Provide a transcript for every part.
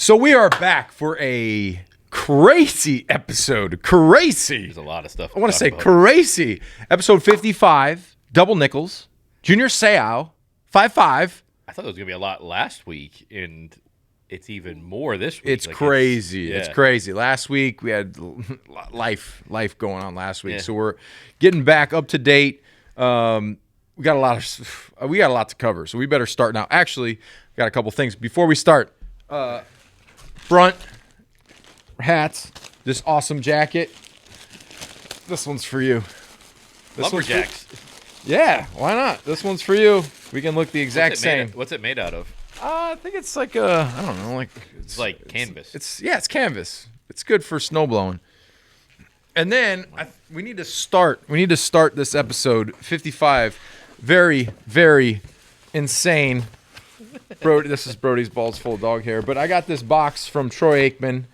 So we are back for a crazy episode. Crazy. There's a lot of stuff. I want to say crazy. Episode 55, Double Nickels, Junior Seau, 5-5. I thought it was going to be a lot last week, and it's even more this week. It's crazy. It's crazy. Last week, we had life going on last week. Yeah. So we're getting back up to date. We got a lot to cover, so we better start now. Actually, we got a couple things. Before we start, front hats, this awesome jacket. This one's for you. Lumberjacks. Yeah, why not? This one's for you. We can look the exact same. What's it made out of? I think it's like I don't know, it's like canvas. It's canvas. It's good for snow blowing. And then we need to start. We need to start this episode 55. Very, very insane. Brody, this is Brody's balls full of dog hair. But I got this box from Troy Aikman.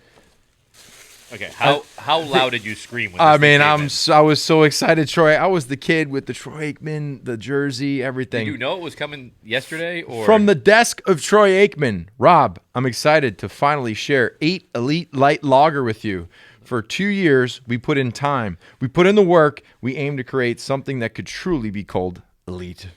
Okay, how loud did you scream when I was so excited, Troy. I was the kid with the Troy Aikman, the jersey, everything. Did you know it was coming yesterday? Or from the desk of Troy Aikman? Rob, I'm excited to finally share 8 Elite Light Lager with you. For 2 years, we put in time. We put in the work. We aim to create something that could truly be called elite.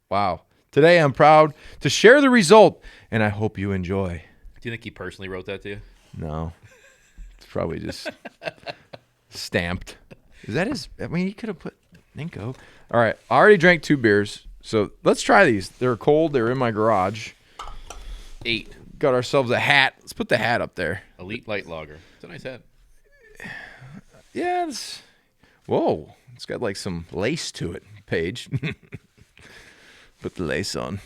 Wow. Today, I'm proud to share the result, and I hope you enjoy. Do you think he personally wrote that to you? No. It's probably just stamped. Is that his? I mean, he could have put Ninko. All right. I already drank 2 beers, so let's try these. They're cold. They're in my garage. 8. Got ourselves a hat. Let's put the hat up there. Elite Light Lager. It's a nice hat. Yeah. Whoa. It's got like some lace to it, Paige. Put the lace on.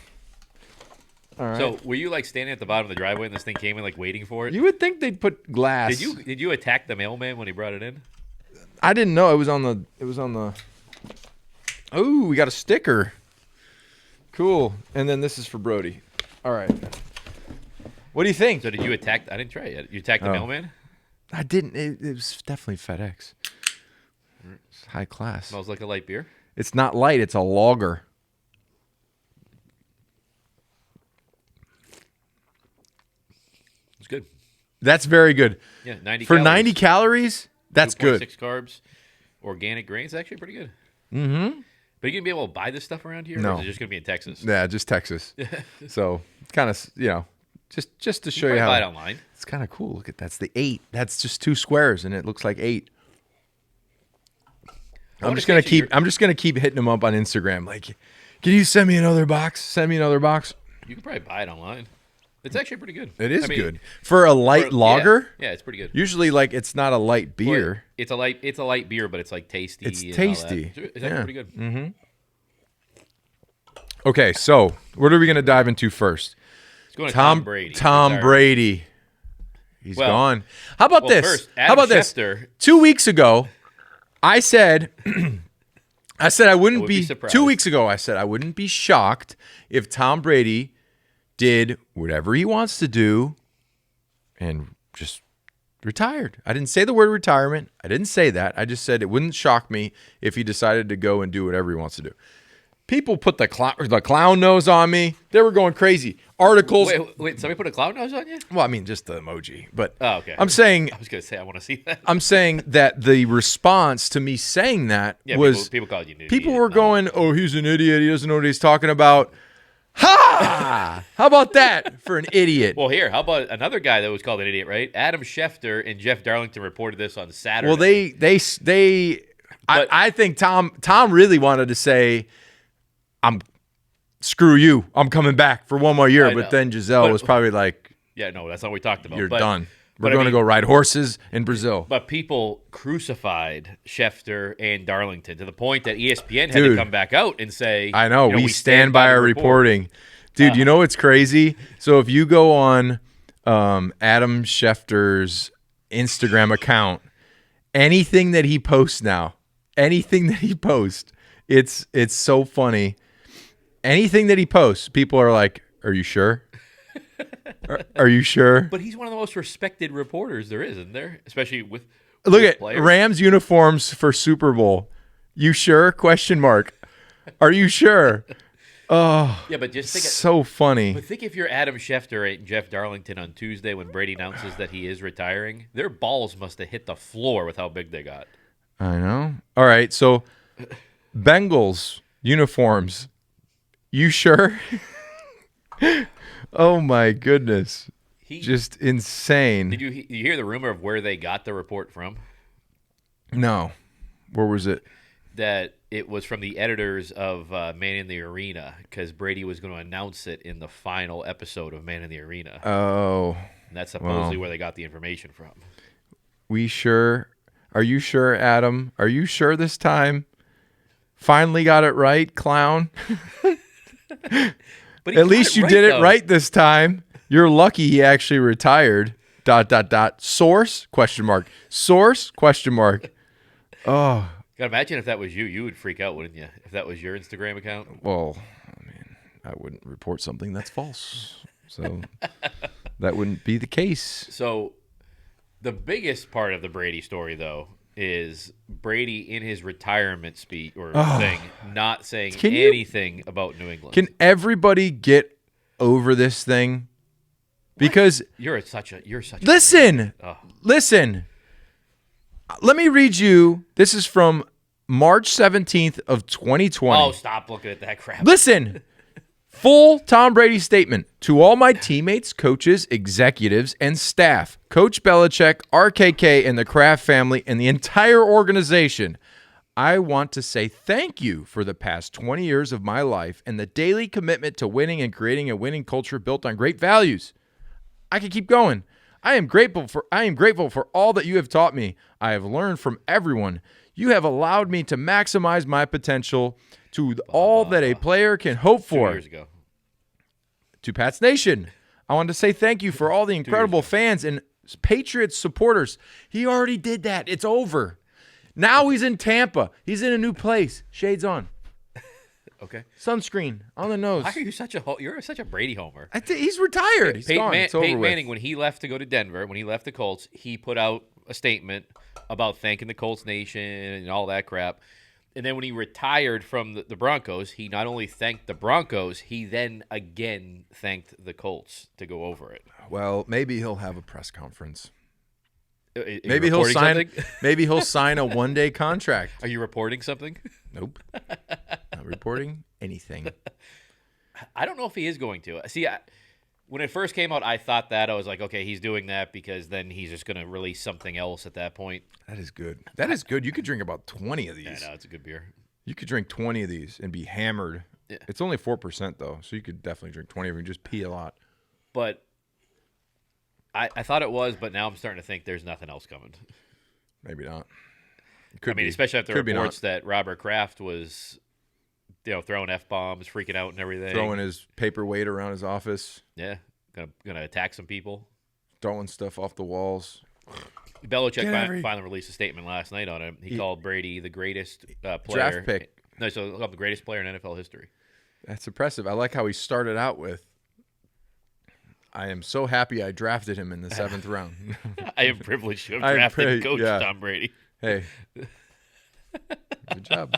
All right. So, were you like standing at the bottom of the driveway and this thing came in, like waiting for it? You would think they'd put glass. Did you attack the mailman when he brought it in? I didn't know. It was on the. Oh, we got a sticker. Cool. And then this is for Brody. All right. What do you think? So did you attack? I didn't try it yet. You attacked the mailman? I didn't. It was definitely FedEx. It's high class. Smells like a light beer. It's not light. It's a lager. It's good. That's very good. Yeah, 90 for calories. 90 calories. That's good. 6 carbs, organic grains. Actually, pretty good. Mm-hmm. But are you gonna be able to buy this stuff around here? No. Or is it just gonna be in Texas? Yeah, just Texas. So it's kind of just to show you how. Buy it online. It's kind of cool. Look at that's the 8. That's just 2 squares, and it looks like 8. I'm just gonna keep hitting them up on Instagram. Like, can you send me another box? Send me another box. You can probably buy it online. It's actually pretty good. It is good for a light lager. Yeah, it's pretty good. Usually, like it's not a light beer. Well, it's a light beer, but it's like tasty. It's tasty. It's actually pretty good. Mm-hmm. Okay, so what are we gonna dive into first? Let's go to Tom Brady. Tom Brady. He's gone. How about this? First, How about Schefter, this? 2 weeks ago, I said I wouldn't be surprised. 2 weeks ago, I said I wouldn't be shocked if Tom Brady did whatever he wants to do and just retired. I didn't say the word retirement. I didn't say that. I just said it wouldn't shock me if he decided to go and do whatever he wants to do. People put the clown nose on me. They were going crazy. Articles. Wait, somebody put a clown nose on you? Well, I mean, just the emoji. But okay. I'm saying. I was going to say, I want to see that. I'm saying that the response to me saying that was. People called you an idiot. People were going, oh, he's an idiot. He doesn't know what he's talking about. Ha! How about that for an idiot? Well, here, how about another guy that was called an idiot, right? Adam Schefter and Jeff Darlington reported this on Saturday. Well, I think Tom really wanted to say, screw you. I'm coming back for one more year. But then Giselle was probably like, yeah, no, that's not what we talked about. You're done. We're going to go ride horses in Brazil. But people crucified Schefter and Darlington to the point that ESPN had to come back out and say, I know, we stand by our reporting. Dude, you know what's crazy? So if you go on Adam Schefter's Instagram account, anything that he posts now, it's so funny. Anything that he posts, people are like, are you sure? Are you sure? But he's one of the most respected reporters there is, isn't there? Especially with Look at players. Rams uniforms for Super Bowl. You sure? Question mark. Are you sure? Oh, yeah, but just think so funny. But think if you're Adam Schefter and Jeff Darlington on Tuesday when Brady announces that he is retiring, their balls must have hit the floor with how big they got. I know. All right, so Bengals uniforms. You sure? Oh my goodness. Just insane. Did you hear the rumor of where they got the report from? No. Where was it? That it was from the editors of Man in the Arena because Brady was going to announce it in the final episode of Man in the Arena. Oh. And that's supposedly where they got the information from. We sure? Are you sure, Adam? Are you sure this time? Finally got it right, clown? But at least you did it right this time. You're lucky he actually retired. ... Source? ? Source ? Oh. God, imagine if that was you. You would freak out, wouldn't you? If that was your Instagram account. Well, I mean, I wouldn't report something that's false. So that wouldn't be the case. So the biggest part of the Brady story, though, is Brady in his retirement speech or thing, not saying anything about New England. Can everybody get over this thing? Because you're such a listen. Let me read you. This is from March 17th of 2020. Oh, stop looking at that crap. Listen. Full Tom Brady statement. To all my teammates, coaches, executives, and staff, Coach Belichick, RKK, and the Kraft family, and the entire organization, I want to say thank you for the past 20 years of my life and the daily commitment to winning and creating a winning culture built on great values. I can keep going. I am grateful for all that you have taught me. I have learned from everyone. You have allowed me to maximize my potential to all that a player can hope for. 2 years ago. To Pat's Nation, I want to say thank you for all the incredible fans and Patriots supporters. He already did that. It's over. Now he's in Tampa. He's in a new place. Shades on. Okay. Sunscreen on the nose. Why are you you're such a Brady homer? He's retired. He's gone. It's over Peyton with. Manning, when he left to go to Denver, when he left the Colts, he put out a statement about thanking the Colts Nation and all that crap. And then when he retired from the Broncos, he not only thanked the Broncos, he then again thanked the Colts to go over it. Well, maybe he'll have a press conference. Maybe he'll sign. Maybe he'll sign a one-day contract. Are you reporting something? Nope. Not reporting anything. I don't know if he is going to. See, when it first came out, I thought that. I was like, okay, he's doing that because then he's just going to release something else at that point. That is good. That is good. You could drink about 20 of these. Yeah, no, it's a good beer. You could drink 20 of these and be hammered. Yeah. It's only 4%, though, so you could definitely drink 20 of them and just pee a lot. But I thought it was, but now I'm starting to think there's nothing else coming. Maybe not. Especially after reports that Robert Kraft was, throwing F-bombs, freaking out and everything. Throwing his paperweight around his office. Yeah, gonna attack some people. Throwing stuff off the walls. Belichick finally released a statement last night on him. He called Brady the greatest player. Draft pick. No, so the greatest player in NFL history. That's impressive. I like how he started out with, I am so happy I drafted him in the 7th round. I am privileged to have drafted Coach Tom Brady. Hey. Good job.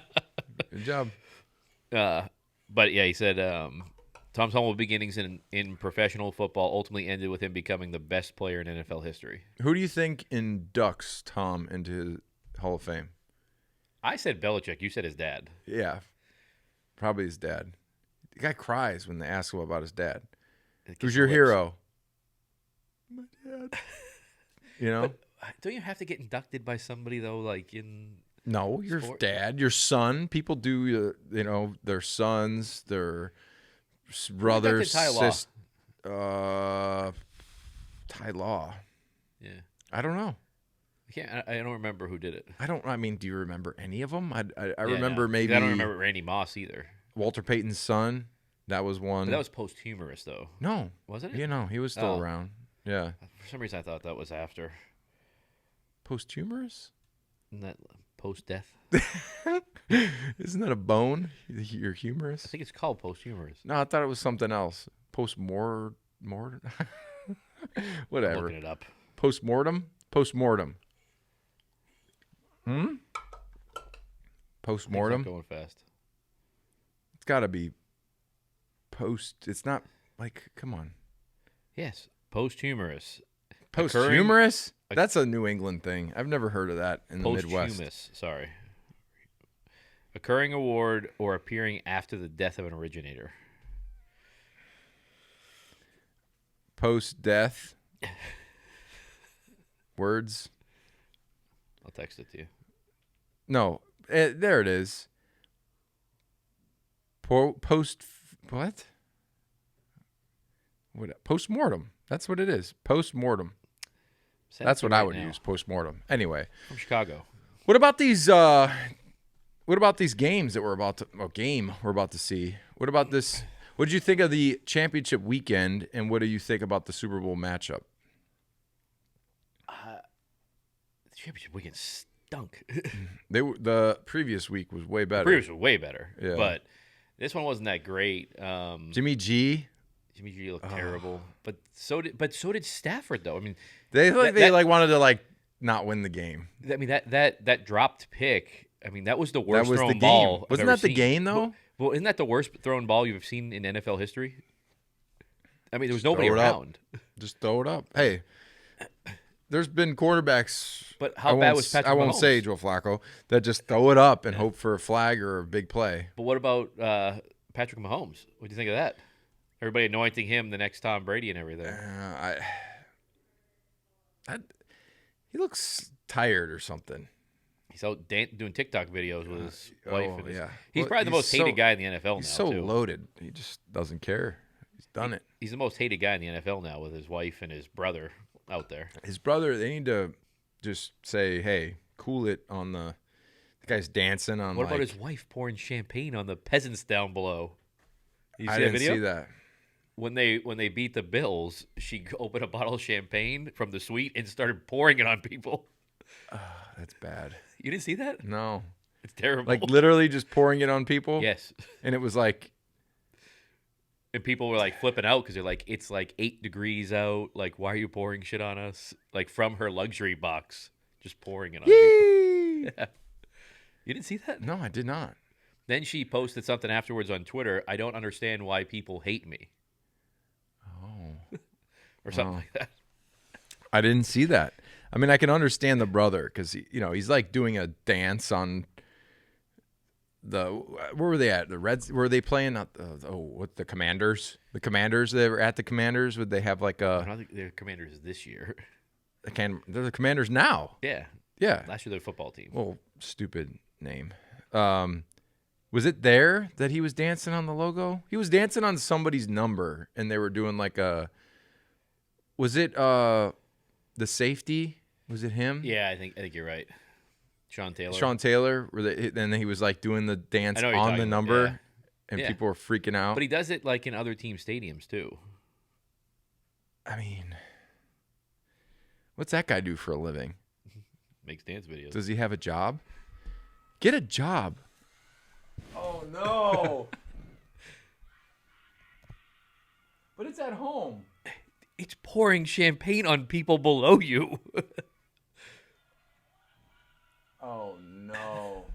Good job. But, yeah, he said Tom's humble beginnings in professional football ultimately ended with him becoming the best player in NFL history. Who do you think inducts Tom into his Hall of Fame? I said Belichick. You said his dad. Yeah. Probably his dad. The guy cries when they ask him about his dad. Who's your hero? My dad. But don't you have to get inducted by somebody, though, like in No, your sport? Dad, your son. People do, their sons, their brothers, sisters. Ty Law. Yeah. I don't know. I don't remember who did it. Do you remember any of them? I remember maybe. I don't remember Randy Moss either. Walter Payton's son. That was one. But that was posthumous, though. No. Wasn't it? He was still around. Yeah. For some reason, I thought that was after. Posthumous? Isn't that post-death? Isn't that a bone? You're humorous? I think it's called posthumous. No, I thought it was something else. Postmortem? Whatever. I'm looking it up. Postmortem? Postmortem. Postmortem? Going fast. It's got to be It's not like, come on. Yes, posthumous. Posthumous? That's a New England thing. I've never heard of that in the Midwest. Posthumous, sorry. Occurring award or appearing after the death of an originator. Post-death. Words. I'll text it to you. No, there it is. Post what? What? Post-mortem. That's what it is. Post-mortem. That's what I would use. Post-mortem. Anyway. From Chicago. What about these games that we're about to see? What about this? What did you think of the championship weekend, and what do you think about the Super Bowl matchup? The championship weekend stunk. The previous week was way better. The previous was way better. Yeah. But this one wasn't that great. Jimmy G looked terrible. But so did Stafford though. I mean, they wanted to not win the game. I mean that dropped pick. I mean, that was the worst thrown ball. Wasn't that the game though? Well, isn't that the worst thrown ball you've seen in NFL history? I mean, there was nobody around. Just throw it up. Hey, there's been quarterbacks. But how bad was Patrick Mahomes? I won't say Joe Flacco. That just throw it up and hope for a flag or a big play. But what about Patrick Mahomes? What do you think of that? Everybody anointing him the next Tom Brady and everything. He looks tired or something. He's out doing TikTok videos with his wife. Yeah. He's probably the most hated guy in the NFL now. He's so loaded. He just doesn't care. He's done it. He's the most hated guy in the NFL now with his wife and his brother out there. His brother, they need to just say, hey, cool it on the guy's dancing on. What about his wife pouring champagne on the peasants down below? I didn't see that. When they beat the Bills, she opened a bottle of champagne from the suite and started pouring it on people. That's bad. You didn't see that? No. It's terrible. Like literally just pouring it on people? Yes. And it was like... And people were like flipping out because they're like, it's like 8 degrees out. Like, why are you pouring shit on us? Like from her luxury box, just pouring it on people. Yeah. You didn't see that? No, I did not. Then she posted something afterwards on Twitter. I don't understand why people hate me. Oh. Or something like that. I didn't see that. I mean, I can understand the brother because he's like doing a dance on where were they at? The Reds? Were they playing? Not what the Commanders? The Commanders. They were at the Commanders. Would they have like a? I don't think they're Commanders this year. They're the Commanders now. Yeah. Yeah. Last year they're a football team. Well, stupid name. Was it there that he was dancing on the logo? He was dancing on somebody's number, and they were doing like a. Was it the safety? Was it him? Yeah, I think you're right. Sean Taylor. And he was like doing the dance on the number, and people were freaking out. But he does it like in other team stadiums too. I mean, what's that guy do for a living? Makes dance videos. Does he have a job? Get a job. Oh no! But it's at home. It's pouring champagne on people below you. Oh, no.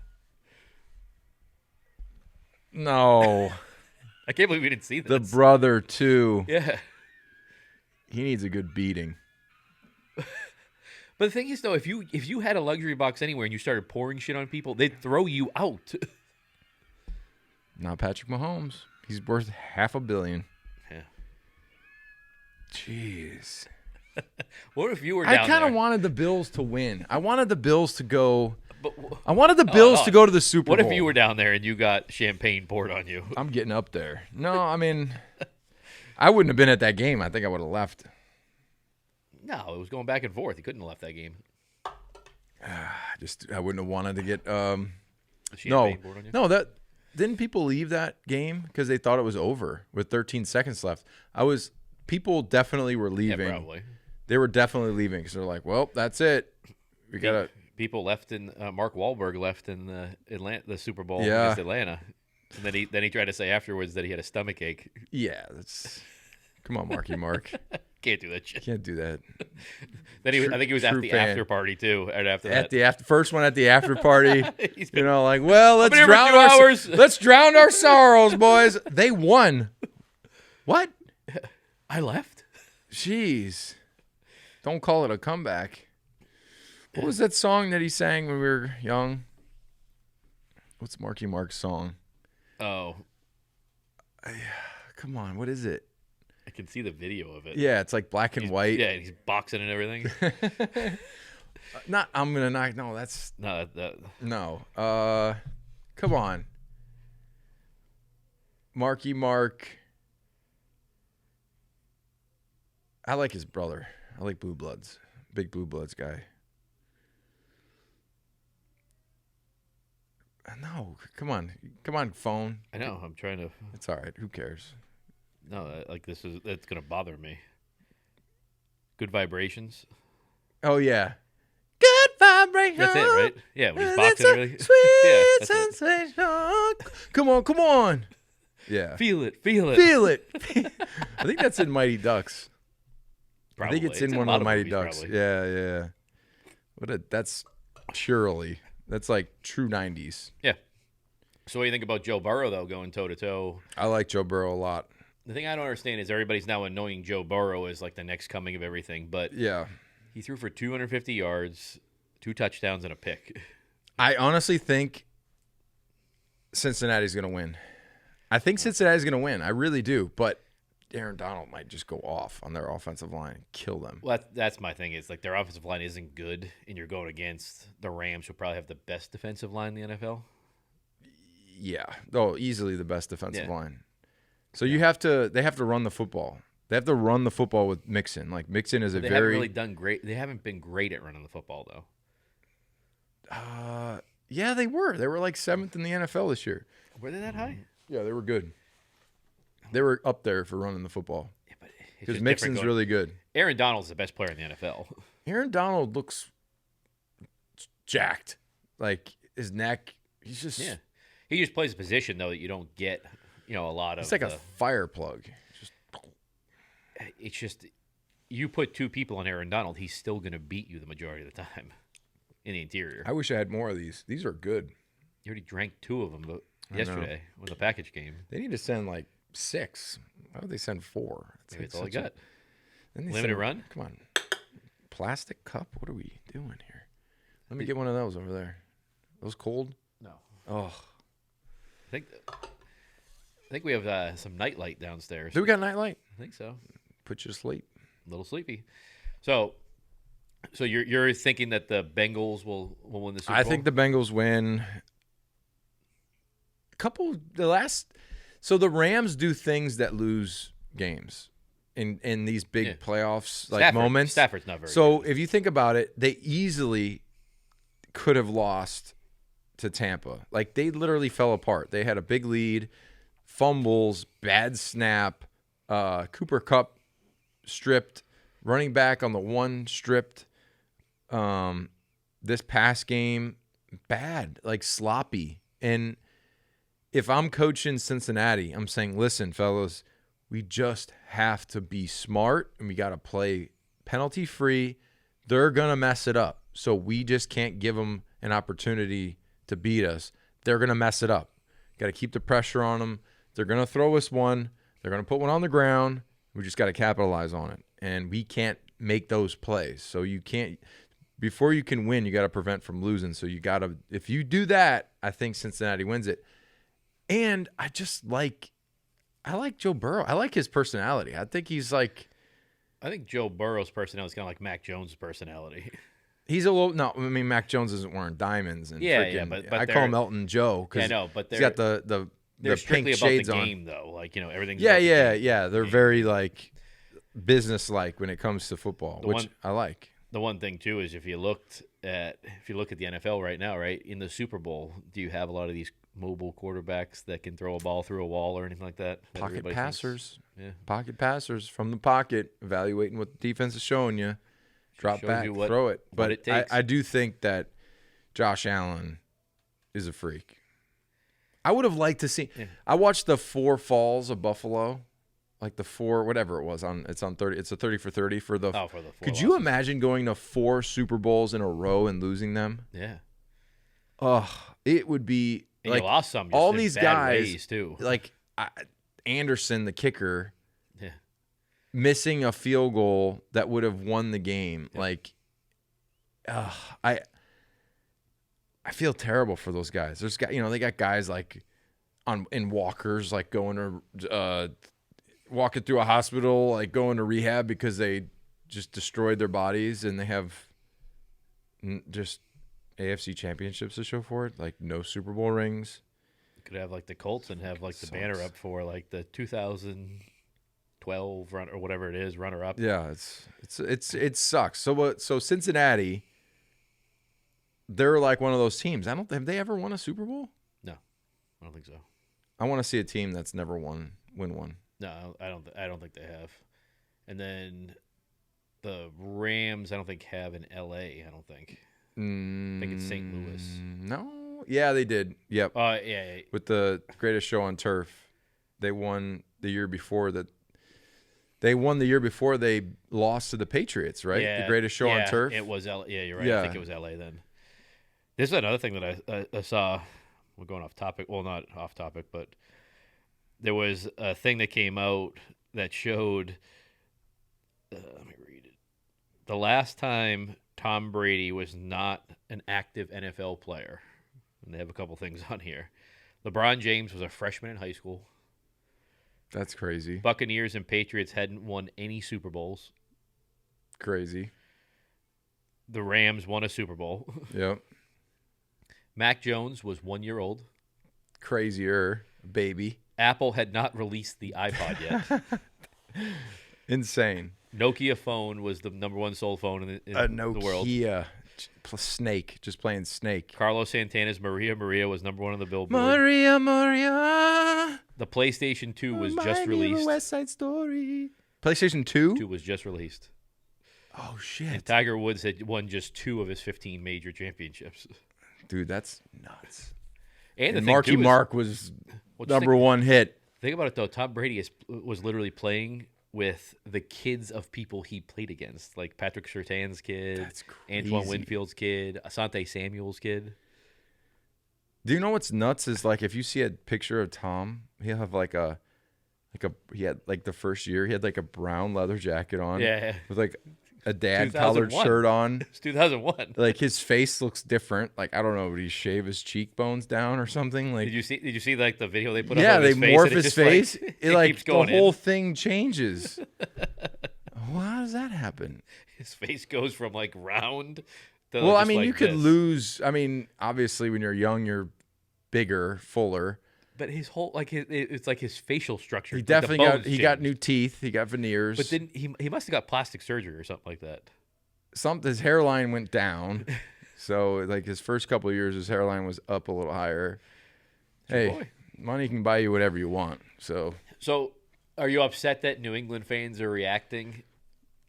No. I can't believe we didn't see this. The brother, too. Yeah. He needs a good beating. But the thing is, though, if you had a luxury box anywhere and you started pouring shit on people, they'd throw you out. Not Patrick Mahomes. He's worth $500 million. Yeah. Jeez. What if you were down there? I kind of wanted the Bills to win. I wanted the Bills to go. I wanted the Bills to go to the Super Bowl. What if you were down there and you got champagne poured on you? I'm getting up there. No, I mean, I wouldn't have been at that game. I think I would have left. No, it was going back and forth. He couldn't have left that game. I wouldn't have wanted to get. Champagne poured on you? No, that didn't people leave that game because they thought it was over with 13 seconds left. People definitely were leaving. Yeah, probably. They were definitely leaving because they're like, well, that's it. We gotta. People left in. Mark Wahlberg left in the Super Bowl against Atlanta, and then he tried to say afterwards that he had a stomach ache. Yeah, that's. Come on, Marky Mark. Can't do that shit. Can't do that. Then I think he was at the after party too. Right after that, at the first one at the after party. Let's drown our sorrows, boys. They won. What? I left? Jeez. Don't call it a comeback. What was that song that he sang when we were young? What's Marky Mark's song? Oh. Come on, what is it? I can see the video of it. Yeah, it's like black and white. Yeah, he's boxing and everything. Not I'm gonna knock. No, that's No. no. Come on, Marky Mark. I like his brother. I like Blue Bloods. Big Blue Bloods guy. No, come on, phone. I know. I'm trying to. It's all right. Who cares? No, it's gonna bother me. Good vibrations. Oh yeah. Good vibration. That's it, right? Yeah, when he's boxing. Really. Sweet yeah, sensation. Come on. Yeah. Feel it. I think that's in Mighty Ducks. Probably. I think it's in one of the Mighty movies, Ducks. probably. Yeah. That's surely. That's like true 90s. Yeah. So what do you think about Joe Burrow, though, going toe-to-toe? I like Joe Burrow a lot. The thing I don't understand is everybody's now anointing Joe Burrow as like the next coming of everything. But yeah, he threw for 250 yards, 2 touchdowns, and a pick. I honestly think Cincinnati's going to win. I win. I really do. But Aaron Donald might just go off on their offensive line and kill them. Well, that's my thing. Is like their offensive line isn't good, and you're going against the Rams, who probably have the best defensive line in the NFL. Yeah. Oh, easily the best defensive line. So they have to run the football. They have to run the football with Mixon. Like Mixon is they haven't really done great. They haven't been great at running the football though. Yeah, they were. They were like 7th in the NFL this year. Were they that high? Yeah, they were good. They were up there for running the football. Yeah, but because Mixon's really good. Aaron Donald's the best player in the NFL. Aaron Donald looks jacked. Like his neck, he's just He just plays a position though that you don't get. A lot of. It's like a fire plug. It's just you put 2 people on Aaron Donald, he's still going to beat you the majority of the time in the interior. I wish I had more of these. These are good. You already drank 2 of them yesterday when the package came. They need to send like 6. Why would they send 4? Maybe that's all I got. Limited run? Come on. Plastic cup? What are we doing here? Let me get one of those over there. Those cold? No. Oh. I think we have some nightlight downstairs. Do we got nightlight? I think so. Put you to sleep. A little sleepy. So you're thinking that the Bengals will win the Super Bowl? I think the Bengals win. So the Rams do things that lose games in these big playoffs moments. Stafford's not very good. If you think about it, they easily could have lost to Tampa. Like they literally fell apart. They had a big lead, fumbles, bad snap, Cooper Kupp stripped, running back on the one stripped. This past game, bad, like sloppy. And if I'm coaching Cincinnati, I'm saying, listen, fellas, we just have to be smart and we got to play penalty free. They're going to mess it up. So we just can't give them an opportunity to beat us. They're going to mess it up. Got to keep the pressure on them. They're going to throw us one. They're going to put one on the ground. We just got to capitalize on it. And we can't make those plays. So you can't, before you can win, you got to prevent from losing. So you got to, if you do that, I think Cincinnati wins it. And I like Joe Burrow. I like his personality. I think Joe Burrow's personality is kind of like Mac Jones' personality. He's a little, no, I mean, Mac Jones isn't wearing diamonds. And but I call him Elton Joe because he's got the pink shades on. They're game, though. Like, everything's They're very, like, business-like when it comes to football, I like. The one thing, too, is if you look at the NFL right now, right, in the Super Bowl, do you have a lot of these mobile quarterbacks that can throw a ball through a wall or anything like that? Pocket passers. Yeah. Pocket passers from the pocket, evaluating what the defense is showing you. Drop back, throw it. But I do think that Josh Allen is a freak. I would have liked to see. Yeah. I watched the 4 falls of Buffalo, like the 4, whatever it was. It's on 30. It's a 30 for 30 for the. For the 4 could you imagine going to 4 Super Bowls in a row and losing them? Yeah. It would be. And like you lost some. All these guys ways too. Like Anderson, the kicker. missing a field goal that would have won the game. Yeah. Like, I feel terrible for those guys. There's got, they got guys like in walkers, like going to walking through a hospital, like going to rehab because they just destroyed their bodies, and they have just AFC championships to show for it. Like no Super Bowl rings. You could have like the Colts and have like the banner up for like the 2012 run or whatever it is, runner up. Yeah, it sucks. So Cincinnati, they're like one of those teams. Have they ever won a Super Bowl? No, I don't think so. I want to see a team that's never win one. No, I don't think they have. And then the Rams, I don't think have in L.A. I don't think. I think it's St. Louis. No, yeah, they did. Yep. Yeah. With the greatest show on turf, they won the year before that. They won the year before they lost to the Patriots, right? Yeah, the greatest show on turf. It was L. Yeah, you're right. Yeah. I think it was L.A. then. This is another thing that I saw. We're going off topic. Well, not off topic, but there was a thing that came out that showed. Let me read it. The last time Tom Brady was not an active NFL player, and they have a couple things on here. LeBron James was a freshman in high school. That's crazy. Buccaneers and Patriots hadn't won any Super Bowls. Crazy. The Rams won a Super Bowl. Yep. Mac Jones was 1 year old. Crazier, baby. Apple had not released the iPod yet. Insane. Nokia phone was the number one sold phone in the world. Nokia Snake, just playing Snake. Carlos Santana's Maria Maria was number one on the Billboard. Maria Maria. The PlayStation 2 was just released. West Side Story. PlayStation 2? 2 was just released. Oh, shit. And Tiger Woods had won just 2 of his 15 major championships. Dude, that's nuts. And Marky Mark was number one hit. Think about it, though. Tom Brady was literally playing with the kids of people he played against, like Patrick Surtain's kid, Antoine Winfield's kid, Asante Samuel's kid. Do you know what's nuts is like if you see a picture of Tom, he'll have he had like the first year he had like a brown leather jacket on, with like a dad collared shirt on. It's 2001. Like his face looks different. Like I don't know, did he shave his cheekbones down or something? Like did you see like the video they put up? Yeah, they morph his face. Like, it like the whole thing changes. Well, how does that happen? His face goes from like round to well, just I mean, like you could lose. I mean, obviously, when you're young, you're bigger, fuller. But his whole it's like his facial structure. He definitely got new teeth. He got veneers. But then he must have got plastic surgery or something like that. His hairline went down. So like his first couple of years, his hairline was up a little higher. Hey, money can buy you whatever you want. So are you upset that New England fans are reacting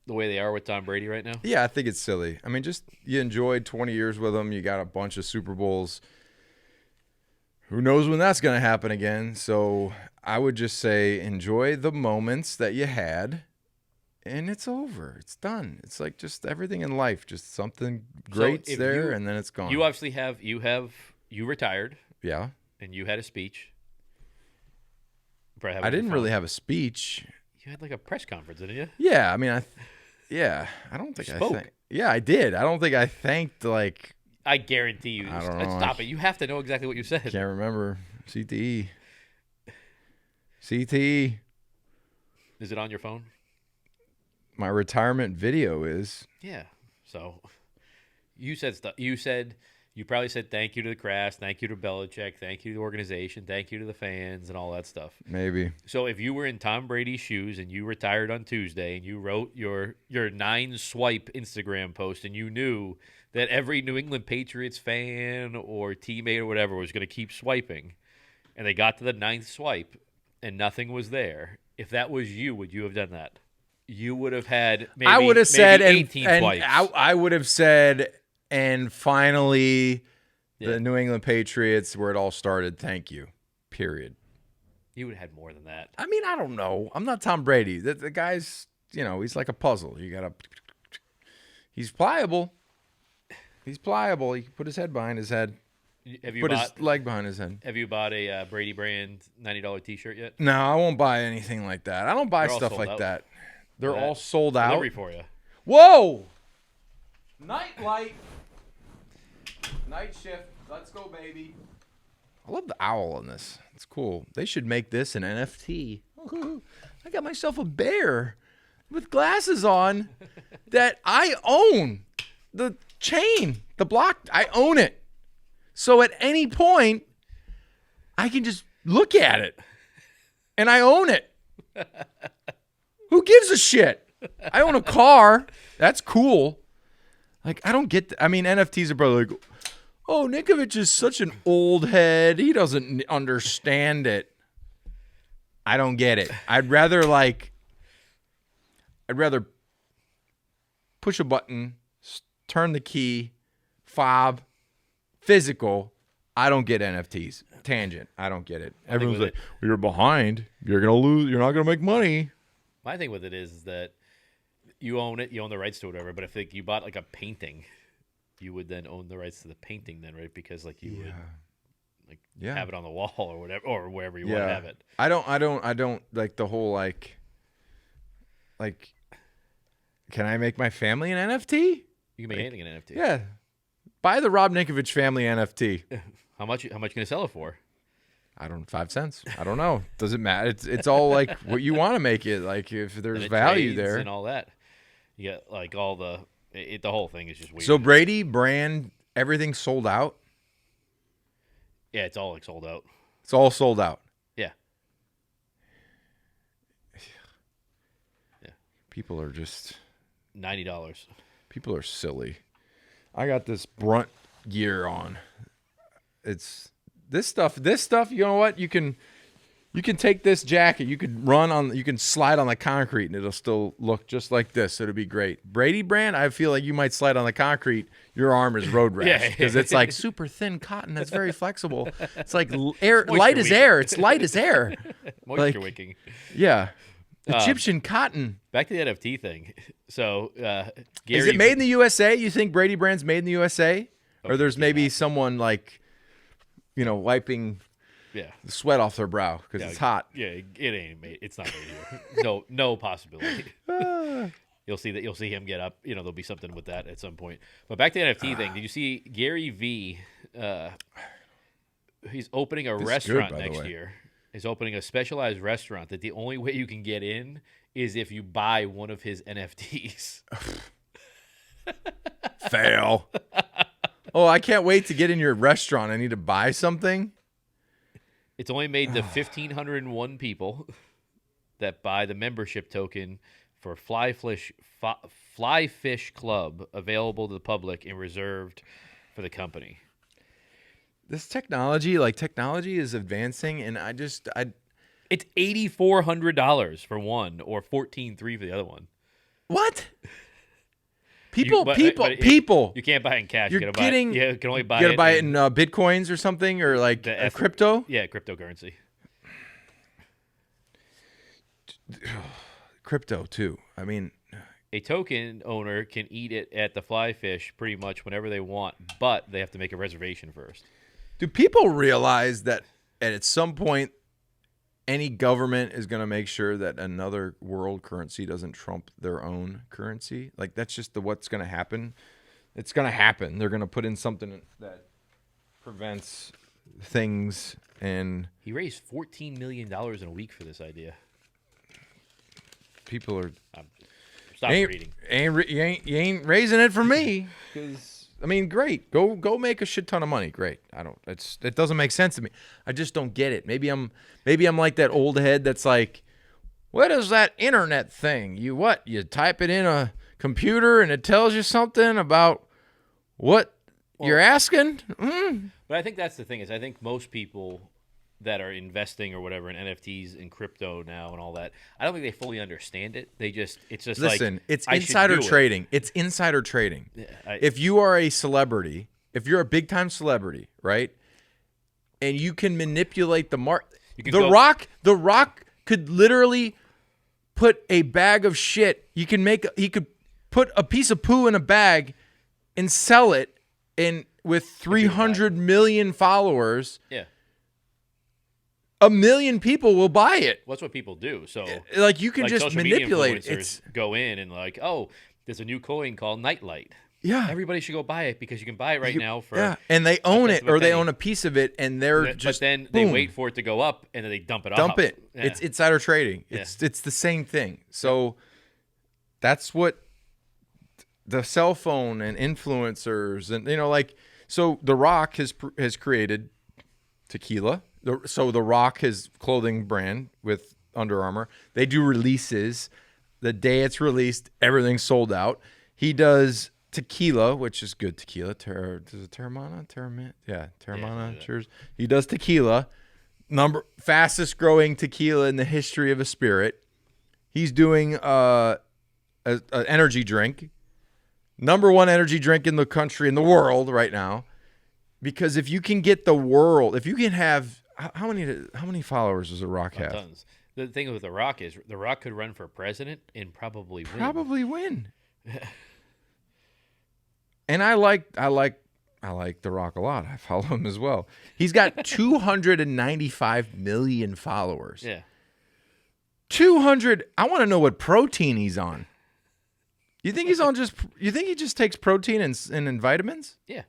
the way they are with Tom Brady right now? Yeah, I think it's silly. I mean, just you enjoyed 20 years with him. You got a bunch of Super Bowls. Who knows when that's going to happen again? So I would just say enjoy the moments that you had, and it's over. It's done. It's like just everything in life. Just something great's there, and then it's gone. You obviously you retired. Yeah. And you had a speech. I didn't really have a speech. You had like a press conference, didn't you? Yeah. I mean, I don't think I spoke. Yeah, I did. I don't think I thanked like. I guarantee you. I don't know. Stop it. You have to know exactly what you said. Can't remember. CTE. CTE. Is it on your phone? My retirement video is. Yeah. So you said stuff. You probably said thank you to the Kraft, thank you to Belichick, thank you to the organization, thank you to the fans, and all that stuff. Maybe. So if you were in Tom Brady's shoes and you retired on Tuesday and you wrote your 9-swipe Instagram post and you knew that every New England Patriots fan or teammate or whatever was going to keep swiping, and they got to the 9th swipe and nothing was there, if that was you, would you have done that? You would have had maybe, I would have said 18 swipes. I would have said, and finally, the New England Patriots, where it all started, thank you, period. You would have had more than that. I mean, I don't know. I'm not Tom Brady. The guy's, he's like a puzzle. He's pliable. He's pliable. He can put his head behind his head. His leg behind his head. Have you bought a Brady brand $90 T-shirt yet? No, I won't buy anything like that. I don't buy stuff like that. They're all sold out. Delivery for you. Whoa! Night light. Night shift. Let's go, baby. I love the owl in this. It's cool. They should make this an NFT. I got myself a bear with glasses on that I own. The chain, the block, I own it. So at any point, I can just look at it. And I own it. Who gives a shit? I own a car. That's cool. Like, I don't get... NFTs are probably like, oh, Ninkovich is such an old head. He doesn't understand it. I don't get it. I'd rather push a button, turn the key, fob, physical. I don't get NFTs. Tangent. I don't get it. Everyone's like, well, you're behind. You're going to lose. You're not going to make money. My thing with it is that you own it. You own the rights to whatever. But if you bought like a painting, you would then own the rights to the painting then, right? Because like you would have it on the wall or whatever, or wherever you want to have it. I don't like the whole like, can I make my family an NFT? You can make anything an NFT. Yeah. Buy the Rob Ninkovich family NFT. How much you going to sell it for? I don't 5 cents. I don't know. Doesn't matter. It's all like what you want to make it. Like if there's value there and all that. You got like all the whole thing is just weird. So Brady, Brien, everything's sold out. Yeah, it's all like sold out. It's all sold out. Yeah. People are just $90. People are silly. I got this Brunt gear on. It's this stuff. You know what? You can take this jacket. You can slide on the concrete and it'll still look just like this. It'll be great. Brady brand. I feel like you might slide on the concrete. Your arm is road rash because it's like super thin cotton that's very flexible. It's like air, light as air. It's light as air. Moisture wicking. Yeah. Egyptian cotton. Back to the NFT thing. So, Gary, is it made in the USA? You think Brady brand's made in the USA, or there's maybe someone like, wiping the sweat off their brow because it's hot? Yeah, it ain't made. It's not made here. No possibility. You'll see him get up. There'll be something with that at some point. But back to the NFT thing. Did you see Gary V? He's opening a restaurant next year. He's opening a specialized restaurant that the only way you can get in is if you buy one of his NFTs. Fail. Oh, I can't wait to get in your restaurant. I need to buy something. It's only made to 1,501 people that buy the membership token for Fly Fish Club, available to the public and reserved for the company. This technology is advancing, and it's $8,400 for one, or $14,300 for the other one. What? People. You can't buy it in cash. You can only buy it. You gotta buy it in bitcoins or something, or like crypto. Yeah, cryptocurrency. Crypto too. I mean, a token owner can eat it at the Fly Fish pretty much whenever they want, but they have to make a reservation first. Do people realize that at some point, any government is going to make sure that another world currency doesn't trump their own currency? Like, that's just what's going to happen. It's going to happen. They're going to put in something that prevents things. And he raised $14 million in a week for this idea. People are stop reading. You ain't raising it for me. Because great. Go make a shit ton of money. Great. It doesn't make sense to me. I just don't get it. Maybe I'm like that old head that's like, what is that internet thing? You type it in a computer and it tells you something about what you're asking? But I think that's the thing is I think most people that are investing or whatever in NFTs and crypto now and all that, I don't think they fully understand it. Listen, it's insider trading. It's insider trading. If you are a celebrity, if you're a big time celebrity, right, and you can manipulate the market, The Rock could literally put a bag of shit. He could put a piece of poo in a bag and sell it, and with 300 million followers. Yeah. 1 million people will buy it. Well, that's what people do. So, like, you can just manipulate it. It's go in and like, oh, there's a new coin called Nightlight. Yeah, everybody should go buy it because you can buy it right now for and they own it or they own a piece of it, and they're just. But then boom. they wait for it to go up and then they dump it off. Dump it. Yeah. It's insider trading. It's the same thing. So that's what the cell phone and influencers and like. So The Rock has created tequila. So The Rock, his clothing brand with Under Armour, they do releases. The day it's released, everything's sold out. He does tequila, which is good tequila. Does it Terramana? Yeah, Terramana. Yeah. Cheers. He does tequila. Fastest growing tequila in the history of a spirit. He's doing an energy drink. Number one energy drink in the country, in the world right now. Because if you can get the world, if you can have, how many followers does The Rock have? Tons. The thing with The Rock is The Rock could run for president and probably win. And I like The Rock a lot. I follow him as well. He's got 295 million followers. Yeah. 200. I want to know what protein he's on. You think he's on you think he just takes protein and vitamins? Yeah.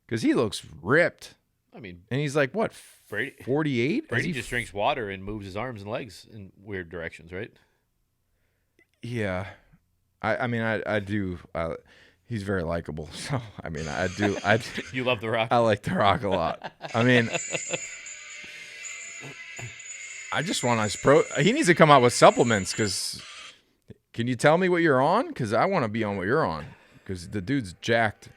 Because he looks ripped. I mean, and he's like, what, 48? Brady just drinks water and moves his arms and legs in weird directions, right? Yeah. I do. He's very likable. So, I mean, I do. You love The Rock? I like The Rock a lot. I mean, I just want he needs to come out with supplements because can you tell me what you're on? Because I want to be on what you're on because the dude's jacked.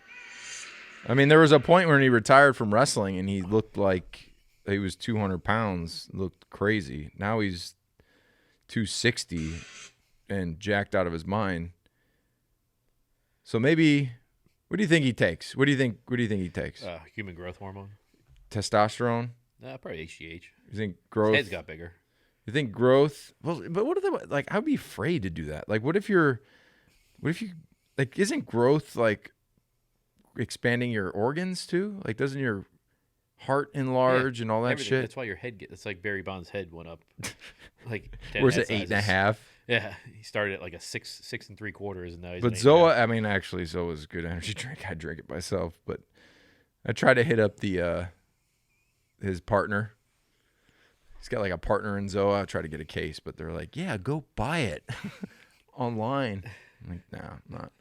I mean, there was a point when he retired from wrestling and he looked like he was 200 pounds, looked crazy. Now he's 260 and jacked out of his mind. So maybe, what do you think he takes? What do you think he takes? Human growth hormone. Testosterone? Probably HGH. You think growth? His head's got bigger. You think growth? Well, but what are like? I'd be afraid to do that. Like, what if you, like, isn't growth like expanding your organs too? Like, doesn't your heart enlarge and all that shit? That's why your head it's like Barry Bonds' head went up. Like, where's it 8.5? Yeah, he started at like a 6 3/4, and now he's. But Zoa, I mean, actually, Zoa's a good energy drink. I drink it myself, but I try to hit up his partner. He's got like a partner in Zoa. I try to get a case, but they're like, "Yeah, go buy it online." I'm like, "No, I'm not."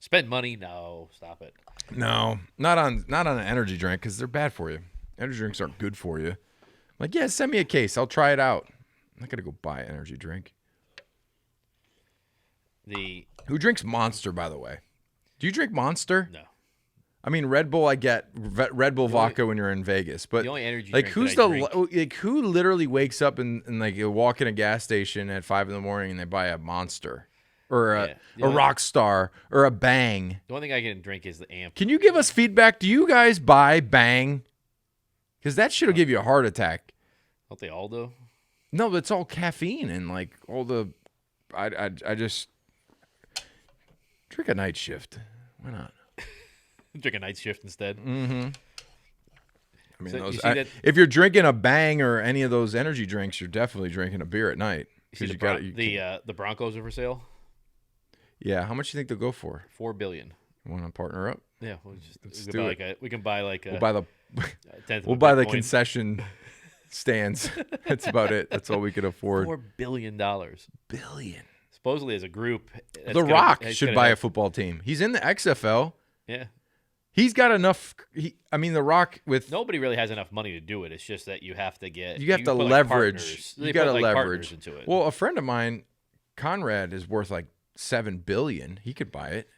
Spend money? No, stop it. No, not on an energy drink because they're bad for you. Energy drinks aren't good for you. I'm like, yeah, send me a case. I'll try it out. I'm not gonna go buy an energy drink. Who drinks Monster, by the way? Do you drink Monster? No. I mean, Red Bull. I get Red Bull vodka when you're in Vegas, but the only energy like, drink who literally wakes up and like you walk in a gas station at 5 a.m. and they buy a Monster or a Rockstar or a Bang? The only thing I can drink is the Amp. Can you give us feedback? Do you guys buy Bang? Because that shit will give you a heart attack. Don't they all do? No, but it's all caffeine and like all the. I just drink a night shift. Why not? Drink a night shift instead. Mm-hmm. I mean, if you're drinking a Bang or any of those energy drinks, you're definitely drinking a beer at night. The Broncos are for sale. Yeah, how much do you think they'll go for? $4 billion. You want to partner up? Yeah, we can buy like we'll buy the concession stands. That's about it. That's all we could afford. $4 billion. Billion. Supposedly, as a group, The Rock should buy a football team. He's in the XFL. Yeah. He's got enough. The Rock with nobody really has enough money to do it. It's just that you have to get. You have to leverage. You got to leverage into it. Well, a friend of mine, Conrad, is worth like $7 billion. He could buy it.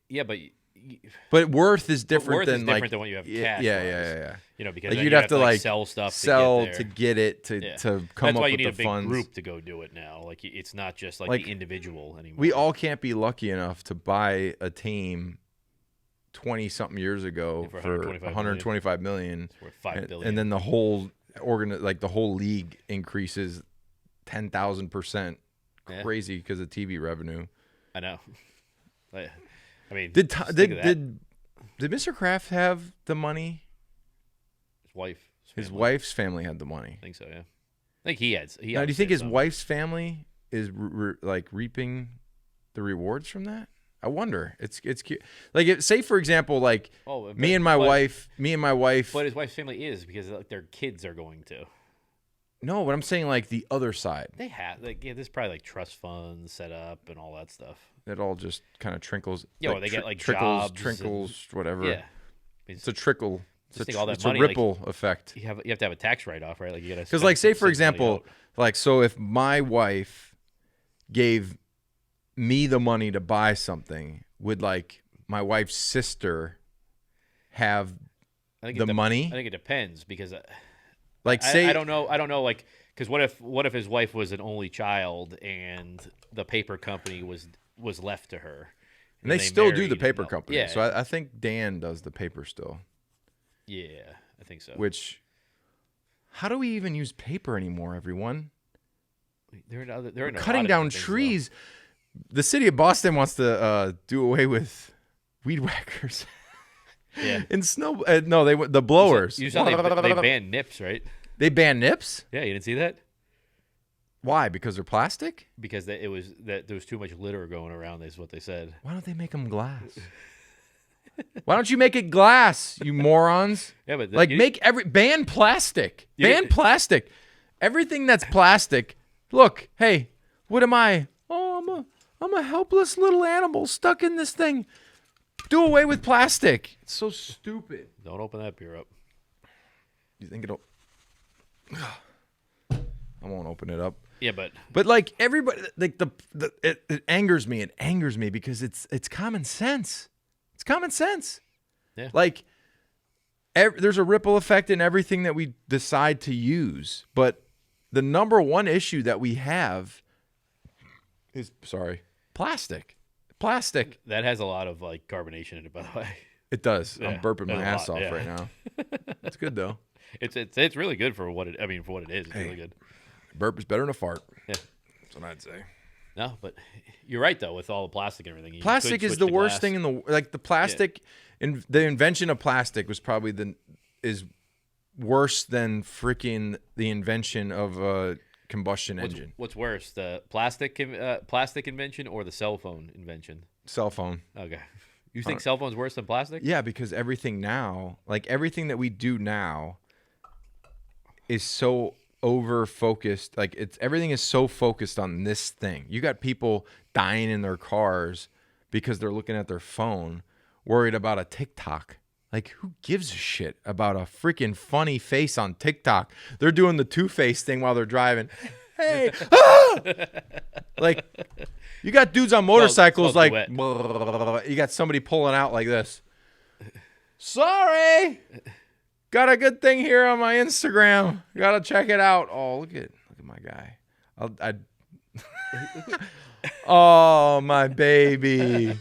Yeah, but worth is different worth than is like different than what you have cash. Yeah. You know, because like you'd have to like sell stuff, to get it to come That's up why you with need the a big funds. group to go do it now. Like it's not just like the individual anymore. We all can't be lucky enough to buy a team 20-something years ago for $125 million. It's worth $5 billion. And then the whole the whole league increases 10,000%. Crazy because of TV revenue. I know. I mean, did Mr. Kraft have the money? His wife His wife's family had the money. I think so, yeah. I think he had. Now, do you think his wife's family is like reaping the rewards from that? I wonder. It's cute. Like, say for example, like me and my wife. But his wife's family is because like their kids are going to. No, but I'm saying like the other side. They have there's probably like trust funds set up and all that stuff. It all just kind of trickles. Yeah, like, they get like trickles, jobs whatever. Yeah, it's a trickle. It's a money, ripple effect. You have to have a tax write-off, right? Like you got to. Because like say for example, like so if my wife gave me the money to buy something, would like my wife's sister have the money? I think it depends because. Like say I don't know like because what if his wife was an only child and the paper company was left to her and they still do the paper company. Yeah. So I think Dan does the paper still. Yeah, I think so. Which how do we even use paper anymore, everyone? They're cutting down trees. The city of Boston wants to do away with weed whackers. Yeah. In snow, no, the blowers. You saw they banned nips, right? They banned nips? Yeah, you didn't see that? Why? Because they're plastic? Because there was too much litter going around. Is what they said. Why don't they make them glass? Why don't you make it glass, you morons? Yeah, but ban plastic. Ban plastic. Everything that's plastic. Look, hey, what am I? Oh, I'm a helpless little animal stuck in this thing. Do away with plastic. It's so stupid. Don't open that beer up. You think it'll? I won't open it up. Yeah, but like everybody, like it angers me. It angers me because it's common sense. It's common sense. Yeah. Like there's a ripple effect in everything that we decide to use, but the number one issue that we have is plastic. Plastic. That has a lot of like carbonation in it, by the way. It does. Yeah, I'm burping my ass off right now. It's good though. It's really good for what it. I mean, for what it is, it's really good. Burp is better than a fart. Yeah, that's what I'd say. No, but you're right though. With all the plastic and everything, plastic is the worst thing in the plastic. And the invention of plastic was probably is worse than freaking the invention of a combustion engine. What's worse, the plastic invention or the cell phone invention? Cell phone. Okay. You think cell phone's worse than plastic? Yeah, because everything now, like everything that we do now, is so over focused. Like everything is so focused on this thing. You got people dying in their cars because they're looking at their phone, worried about a TikTok. Like, who gives a shit about a freaking funny face on TikTok? They're doing the Two-Face thing while they're driving. Hey, like, you got dudes on motorcycles like, you got somebody pulling out like this. Sorry, got a good thing here on my Instagram. Gotta check it out. Oh, look at my guy. Oh, my baby.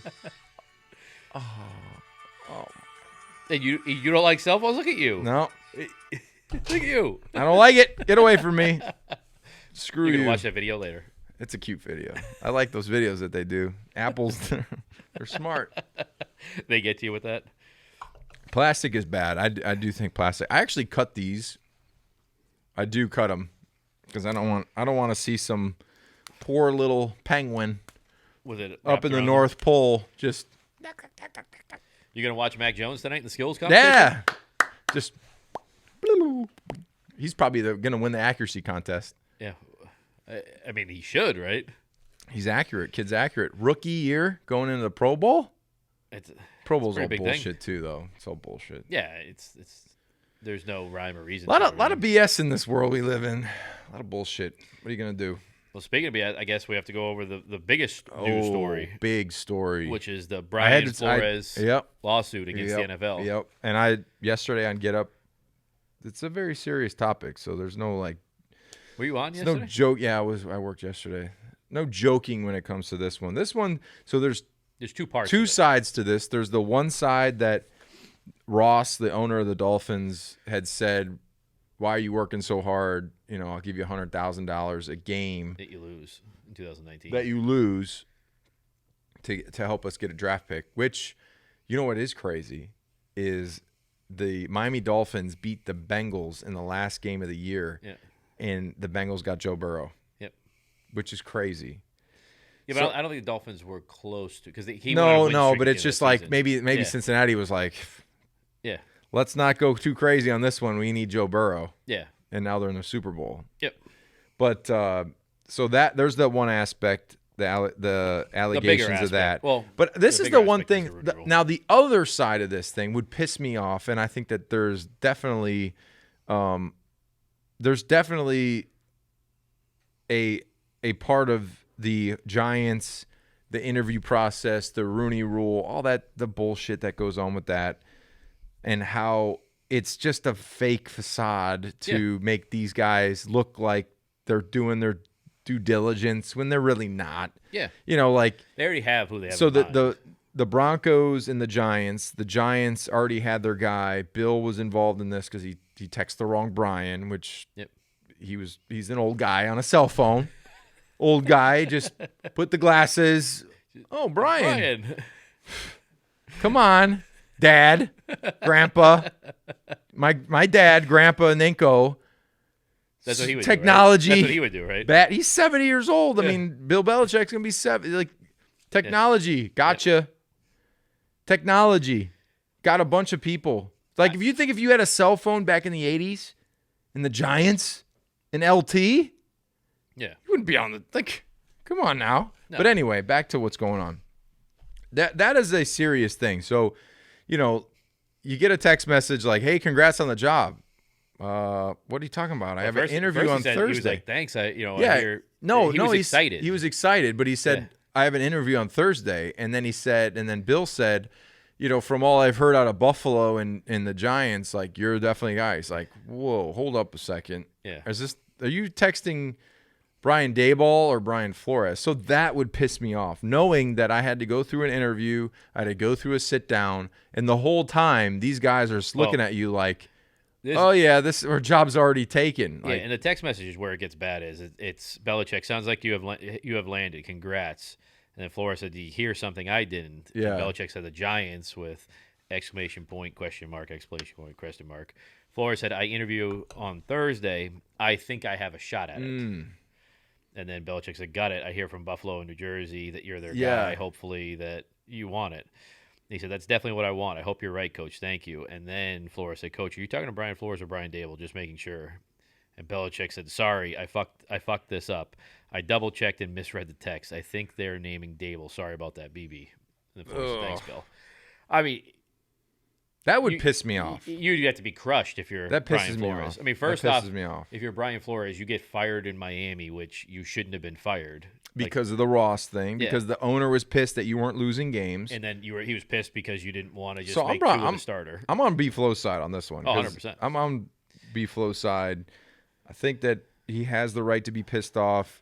And you don't like cell phones? Look at you. No. Look at you. I don't like it. Get away from me. Screw you. You're going to watch that video later. It's a cute video. I like those videos that they do. Apples, they're smart. They get to you with that? Plastic is bad. I do think plastic. I actually cut these. I do cut them because I don't want to see some poor little penguin with it up in the North Pole just. You gonna watch Mac Jones tonight in the skills competition? Yeah, just he's probably gonna win the accuracy contest. Yeah, I mean he should, right? He's accurate. Kid's accurate. Rookie year going into the Pro Bowl. Pro Bowl's all bullshit too, though. It's all bullshit. Yeah, it's. There's no rhyme or reason. A lot of BS in this world we live in. A lot of bullshit. What are you gonna do? Well, speaking of BS, I guess we have to go over the biggest news story. Big story. Which is the Brien Flores lawsuit against the NFL. Yep. And yesterday on Get Up, it's a very serious topic, so there's no like. Were you on yesterday? No joke. Yeah, I worked yesterday. No joking when it comes to this one. So there's two parts. Two sides to this. There's the one side that Ross, the owner of the Dolphins, had said, "Why are you working so hard? You know, I'll give you $100,000 a game that you lose in 2019. That you lose to help us get a draft pick." Which, you know, what is crazy is the Miami Dolphins beat the Bengals in the last game of the year, and the Bengals got Joe Burrow. Yep. Which is crazy. Yeah, but I don't think the Dolphins were close to because he no, but it's just like maybe Cincinnati was like, let's not go too crazy on this one. We need Joe Burrow. Yeah, and now they're in the Super Bowl. Yep. But so that there's that one aspect, the allegations of that. Well, but this is the one thing. Now the other side of this thing would piss me off, and I think that there's definitely a part of the Giants, the interview process, the Rooney Rule, all that, the bullshit that goes on with that, and how it's just a fake facade to make these guys look like they're doing their due diligence when they're really not. Yeah. Like they already have who they have. So the Broncos and the Giants already had their guy. Bill was involved in this because he texted the wrong Brien, which he's an old guy on a cell phone. Old guy, just put the glasses. Oh, Brien. Come on, Dad, Grandpa. My dad, Grandpa Ninko. That's what he would technology. Do, right? That's what he would do, right? He's 70 years old. I mean, Bill Belichick's going to be 70. Like, technology. Gotcha. Technology. Got a bunch of people. Like, if you had a cell phone back in the 80s and the Giants and LT, you wouldn't be on the, like, come on now. No. But anyway, back to what's going on. That is a serious thing. So, you get a text message like, hey, congrats on the job. What are you talking about? I have an interview on Thursday. He was like, thanks. He was excited. He was excited, but he said, I have an interview on Thursday. And then Bill said, from all I've heard out of Buffalo and the Giants, like, you're definitely a guy. He's like, whoa, hold up a second. Yeah. Are you texting Brian Daboll or Brian Flores? So that would piss me off, knowing that I had to go through an interview, I had to go through a sit down, and the whole time these guys are looking at you like, this our job's already taken. Yeah, and the text message is where it gets bad. It's Belichick. Sounds like you have landed. Congrats. And then Flores said, "Did you hear something I didn't?" Yeah. And Belichick said the Giants with exclamation point, question mark, exclamation point, question mark. Flores said, "I interview on Thursday. I think I have a shot at it." And then Belichick said, "Got it. I hear from Buffalo and New Jersey that you're their guy. Hopefully that you want it." He said, "That's definitely what I want. I hope you're right, Coach. Thank you." And then Flores said, "Coach, are you talking to Brian Flores or Brian Daboll? Just making sure." And Belichick said, "Sorry, I fucked this up. I double checked and misread the text. I think they're naming Daboll. Sorry about that, BB." And then Flores said, "Thanks, Bill." I mean, that would piss me off. You'd have to be crushed if you're Brian Flores. I mean, first off, if you're Brian Flores, you get fired in Miami, which you shouldn't have been fired. Because of the Ross thing, because the owner was pissed that you weren't losing games. And then he was pissed because you didn't want to just make two of the starter. I'm on B-Flow's side on this one. 100%. I'm on B-Flow's side. I think that he has the right to be pissed off.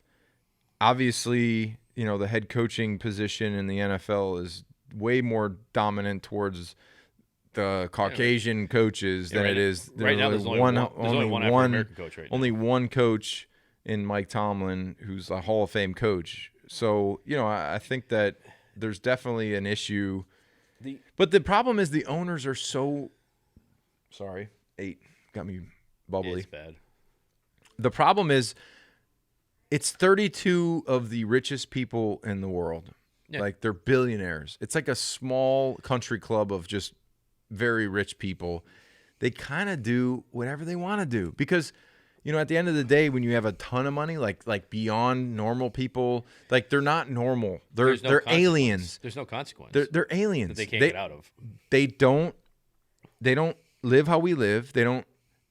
Obviously, the head coaching position in the NFL is way more dominant towards the Caucasian coaches than it is. Right now, there's only one African-American coach right now. Only one coach in Mike Tomlin, who's a Hall of Fame coach. So, I think that there's definitely an issue. But the problem is the owners are so – sorry, 8 got me bubbly. It's bad. The problem is it's 32 of the richest people in the world. Yeah. Like, they're billionaires. It's like a small country club of just very rich people. They kind of do whatever they want to do because – at the end of the day, when you have a ton of money, like beyond normal people, like they're not normal. They're aliens. There's no consequence. They're aliens. That they can't get out of. They don't live how we live. They don't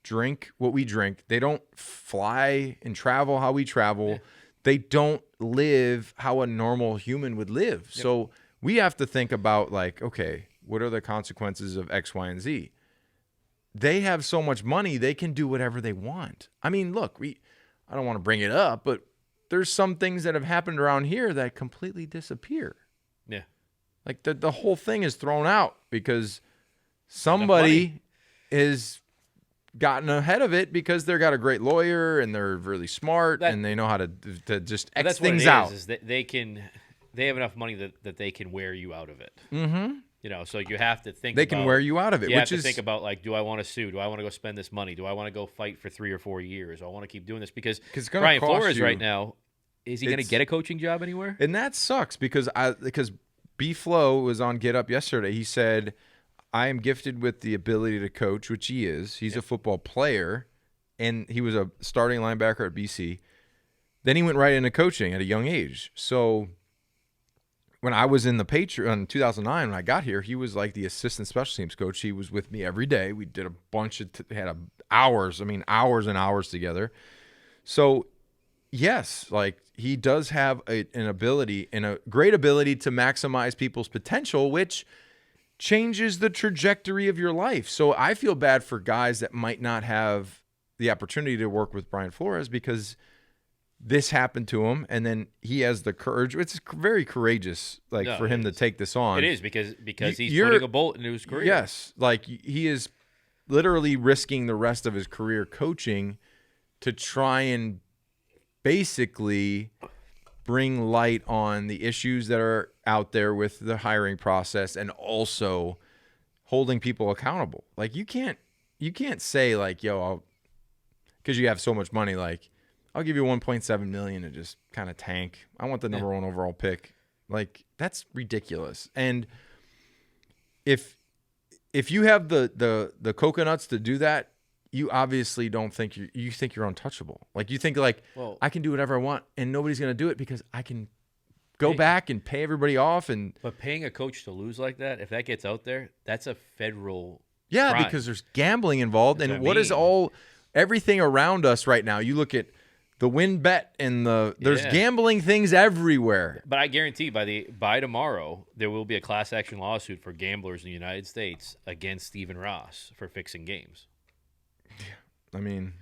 drink what we drink. They don't fly and travel how we travel. Yeah. They don't live how a normal human would live. Yep. So we have to think about like, okay, what are the consequences of X, Y, and Z? They have so much money, they can do whatever they want. I mean, look, I don't want to bring it up, but there's some things that have happened around here that completely disappear. Yeah. Like the whole thing is thrown out because somebody has gotten ahead of it because they've got a great lawyer and they're really smart and they know how to just X things out. Is that they have enough money that they can wear you out of it. Mm-hmm. So you have to think they can wear you out of it. You have to think about, like, do I want to sue? Do I want to go spend this money? Do I want to go fight for 3 or 4 years? Do I want to keep doing this? Because Brian Flores right now, is he going to get a coaching job anywhere? And that sucks because B-Flow was on Get Up yesterday. He said, I am gifted with the ability to coach, which he is. He's a football player, and he was a starting linebacker at BC. Then he went right into coaching at a young age. So when I was in the Patriots in 2009, when I got here, he was like the assistant special teams coach. He was with me every day. We did a bunch of hours and hours together. So yes, like he does have an ability and a great ability to maximize people's potential, which changes the trajectory of your life. So I feel bad for guys that might not have the opportunity to work with Brian Flores because this happened to him, and then he has the courage. It's very courageous, for him to take this on. It is because he's putting a bolt into his career. Yes, like he is literally risking the rest of his career coaching to try and basically bring light on the issues that are out there with the hiring process and also holding people accountable. Like you can't say like, yo, because you have so much money, like, I'll give you $1.7 million to just kind of tank. I want the number 1 overall pick. Like that's ridiculous. And if you have the coconuts to do that, you obviously don't think you think you're untouchable. Like you think like, well, I can do whatever I want and nobody's going to do it because I can go back and pay everybody off. But paying a coach to lose like that, if that gets out there, that's a federal crime. Because there's gambling involved. That's what is everything around us right now? You look at the win bet and there's gambling things everywhere. But I guarantee by tomorrow there will be a class action lawsuit for gamblers in the United States against Stephen Ross for fixing games. I mean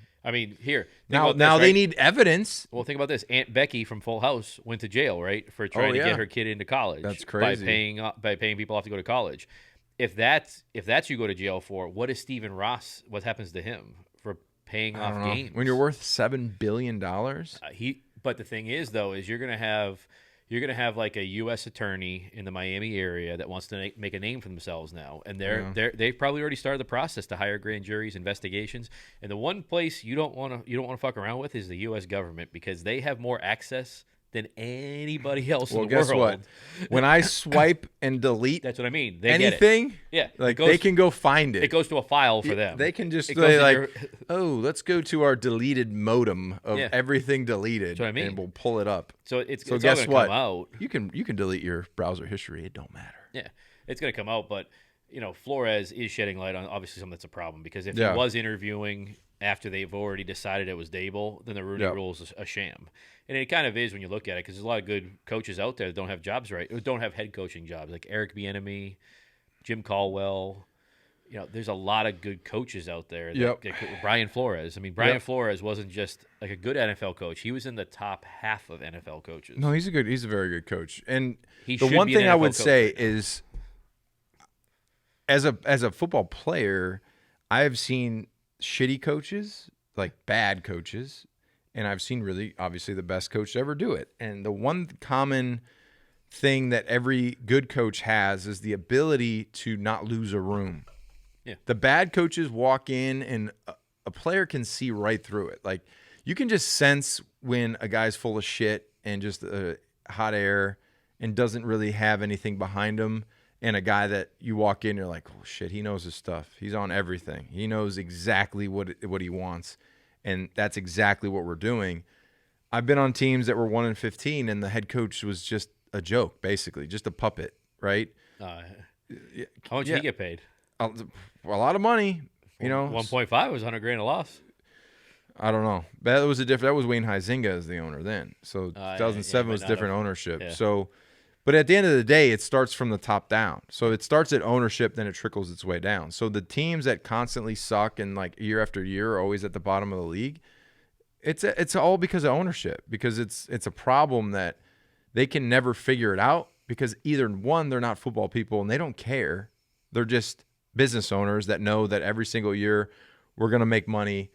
here now they need evidence. Well, think about this: Aunt Becky from Full House went to jail, right, for trying to get her kid into college. That's crazy. By paying people off to go to college. If that's you go to jail for, what is Stephen Ross? What happens to him for paying off games? When you're worth $7 billion? But the thing is, though, is you're gonna have like a U.S. attorney in the Miami area that wants to make a name for themselves now, and they've probably already started the process to hire grand juries, investigations. And the one place you don't want to fuck around with is the U.S. government because they have more access than anybody else in the world. Well, guess what? When I swipe and delete that's what I mean. Anything, they can go find it. It goes to a file for them. They can just say like, let's go to our deleted modem of everything deleted, that's what I mean. And we'll pull it up. So it's guess what? Come out. You can delete your browser history. It don't matter. Yeah, it's going to come out. But Flores is shedding light on obviously something that's a problem because if he was interviewing after they've already decided it was Dable, then the Rooney Rule is a sham. And it kind of is when you look at it because there's a lot of good coaches out there that don't have jobs don't have head coaching jobs, like Eric Bieniemy, Jim Caldwell. There's a lot of good coaches out there. Brian Flores. Brian Flores wasn't just like a good NFL coach. He was in the top half of NFL coaches. No, he's a very good coach. And the one thing I would say is as a football player, I have seen shitty coaches, like bad coaches, and I've seen really, obviously, the best coach to ever do it. And the one common thing that every good coach has is the ability to not lose a room. Yeah. The bad coaches walk in, and a player can see right through it. Like, you can just sense when a guy's full of shit and just hot air and doesn't really have anything behind him, and a guy that you walk in, you're like, oh, shit, he knows his stuff. He's on everything. He knows exactly what he wants. And that's exactly what we're doing. I've been on teams that were 1-15, and the head coach was just a joke, basically, just a puppet, right? How much did he get paid? A lot of money, 1.5 was $100,000 a loss. I don't know. That was That was Wayne Huizinga as the owner then. So 2007 was different ownership. Yeah. So, but at the end of the day, it starts from the top down. So it starts at ownership, then it trickles its way down. So the teams that constantly suck and like year after year are always at the bottom of the league, it's all because of ownership, because it's a problem that they can never figure it out because either one, they're not football people and they don't care. They're just business owners that know that every single year we're going to make money.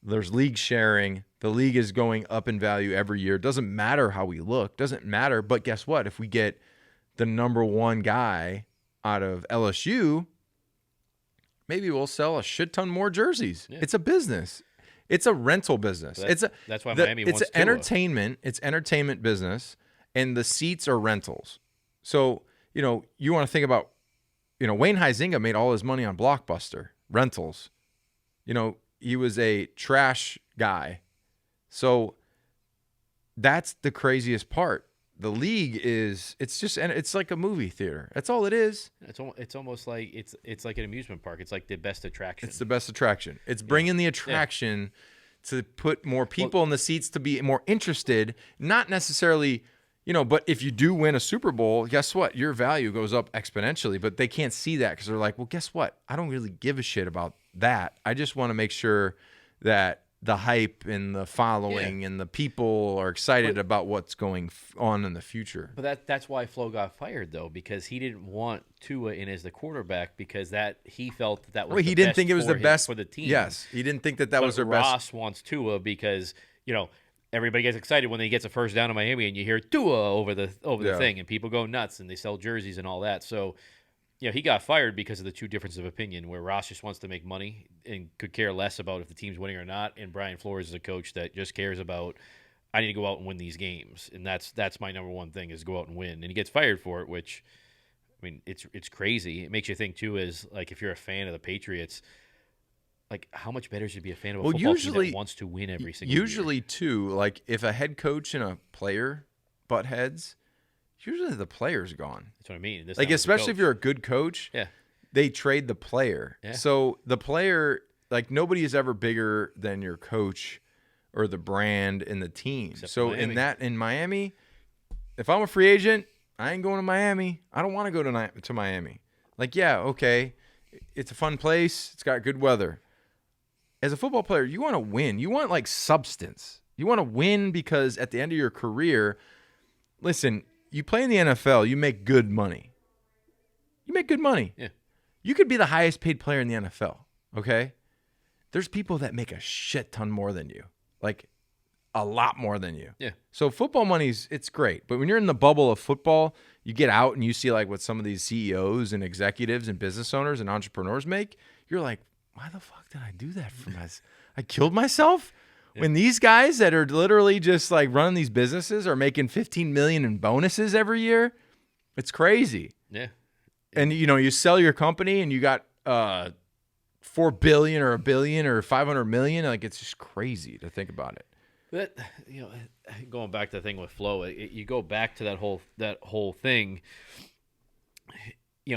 There's league sharing. The league is going up in value every year. It doesn't matter how we look. Doesn't matter. But guess what? If we get the number one guy out of LSU, maybe we'll sell a shit ton more jerseys. Yeah. It's a business. It's a rental business. That's why Miami wants It's entertainment. It's entertainment business, and the seats are rentals. So, you want to think about, Wayne Huizenga made all his money on Blockbuster rentals. He was a trash guy. So that's the craziest part. The league it's like a movie theater. That's all it is. It's almost like it's like an amusement park. It's like the best attraction. It's the best attraction. It's bringing the attraction to put more people in the seats to be more interested, not necessarily, but if you do win a Super Bowl, guess what? Your value goes up exponentially, but they can't see that because they're like, well, guess what? I don't really give a shit about that. I just want to make sure that the hype and the following and the people are excited about what's going on in the future. But that's why Flo got fired, though, because he didn't want Tua in as the quarterback because he felt that was he didn't think it was the best for the team. Yes, he didn't think that was their best. Ross wants Tua because everybody gets excited when he gets a first down in Miami and you hear Tua over the thing and people go nuts and they sell jerseys and all that. So. He got fired because of the two differences of opinion, where Ross just wants to make money and could care less about if the team's winning or not, and Brian Flores is a coach that just cares about, I need to go out and win these games, and that's my number one thing is go out and win. And he gets fired for it, which, I mean, it's crazy. It makes you think too, is like if you're a fan of the Patriots, like how much better should you be a fan of a football team that wants to win every single year? Usually too, like if a head coach and a player butt heads. Usually the player's gone. That's what I mean. Like, especially if you're a good coach, they trade the player. Yeah. So the player, like, nobody is ever bigger than your coach or the brand and the team. Except so in Miami, if I'm a free agent, I ain't going to Miami. I don't want to go to Miami. Like, okay, it's a fun place. It's got good weather. As a football player, you want to win. You want, like, substance. You want to win because at the end of your career, listen, you play in the NFL, you make good money. Yeah. You could be the highest paid player in the NFL, okay? There's people that make a shit ton more than you, like a lot more than you. Yeah. So football money's, it's great. But when you're in the bubble of football, you get out and you see like what some of these CEOs and executives and business owners and entrepreneurs make, you're like, why the fuck did I do that for myself? I killed myself? When these guys that are literally just like running these businesses are making $15 million in bonuses every year, it's crazy. Yeah. And you sell your company and you got $4 billion or $1 billion or $500 million. Like it's just crazy to think about it. But going back to the thing with Flo, you go back to that whole thing.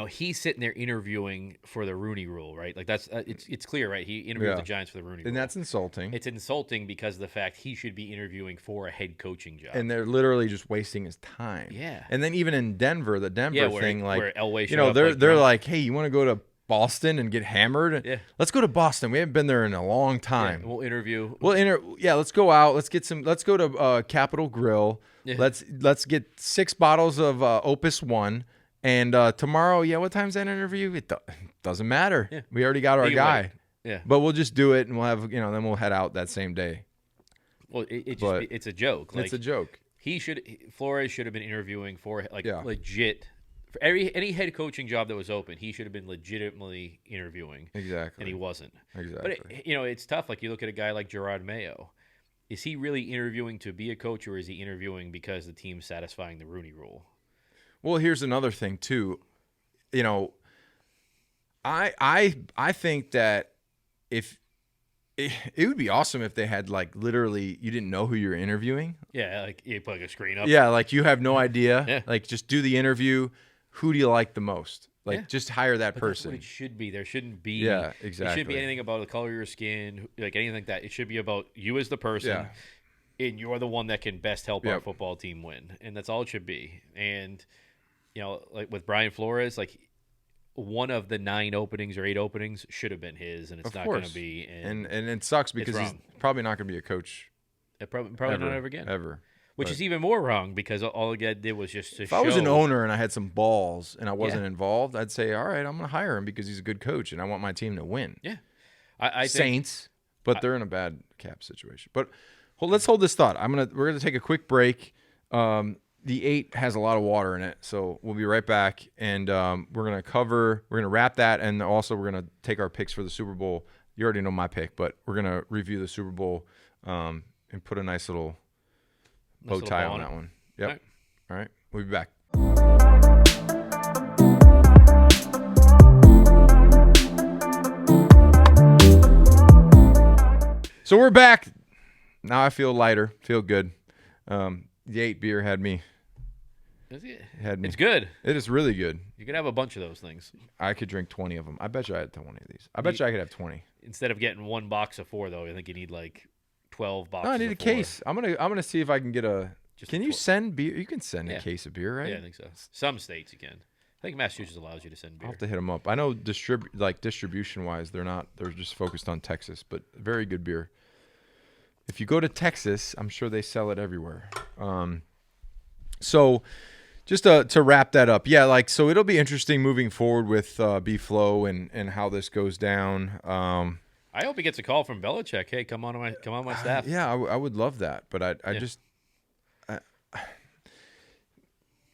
He's sitting there interviewing for the Rooney Rule, right? Like that's it's clear, right? He interviewed the Giants for the Rooney Rule. And that's insulting. It's insulting because of the fact he should be interviewing for a head coaching job. And they're literally just wasting his time. Yeah. And then even in Denver, the Denver thing, like where Elway they're like, hey, you want to go to Boston and get hammered? Yeah. Let's go to Boston. We haven't been there in a long time. Yeah, we'll interview. Let's go out. Let's go to Capitol Grill. Yeah. Let's get 6 bottles of Opus 1. And tomorrow, what time's that interview? It doesn't matter. Yeah. We already got our guy. Yeah. But we'll just do it, and we'll have, then we'll head out that same day. Well, it's a joke. It's a joke. Flores should have been interviewing for legit. For any head coaching job that was open, he should have been legitimately interviewing. Exactly. And he wasn't. Exactly. But it's tough. Like you look at a guy like Gerard Mayo. Is he really interviewing to be a coach, or is he interviewing because the team's satisfying the Rooney Rule? Well, here's another thing too. I think that if it would be awesome if they had like literally you didn't know who you're interviewing. Yeah, like you put like a screen up. Yeah, like you have no idea. Yeah. Like just do the interview. Who do you like the most? Like just hire that person. That's what it should be. There shouldn't be. Yeah, exactly. It shouldn't be anything about the color of your skin, like anything like that. It should be about you as the person. Yeah. And you're the one that can best help our football team win, and that's all it should be. And like with Brian Flores, like one of the 9 openings or 8 openings should have been his, and it's not going to be. And it sucks because he's probably not going to be a coach. Probably not ever again. Ever. Which is even more wrong because all he did was just to show. If I was an owner and I had some balls and I wasn't involved, I'd say, all right, I'm going to hire him because he's a good coach and I want my team to win. Yeah. I Saints, but they're in a bad cap situation. But let's hold this thought. We're gonna take a quick break. the 8 has a lot of water in it, so we'll be right back, and we're gonna wrap that, and also we're gonna take our picks for the Super Bowl. You already know my pick, but we're gonna review the Super Bowl and put a nice little bow tie on that one. Yep. All right. We'll be back. So we're back. Now I feel lighter, feel good. The 8 beer had me. Is it? Had me. It's good. It is really good. You could have a bunch of those things. I could drink 20 of them. I bet you I had 20 of these. I bet you I could have 20. Instead of getting 1 box of 4, though, I think you need like 12 boxes. No, I need a case. I'm gonna see if I can get a. Can you send beer? You can send a case of beer, right? Yeah, I think so. Some states you can. I think Massachusetts allows you to send beer. I'll have to hit them up. I know distribution wise, they're not. They're just focused on Texas, but very good beer. If you go to Texas, I'm sure they sell it everywhere. So just to wrap that up, yeah, so it'll be interesting moving forward with B-Flow and how this goes down. I hope he gets a call from Belichick. Hey, come on my staff. Yeah, I would love that, but I just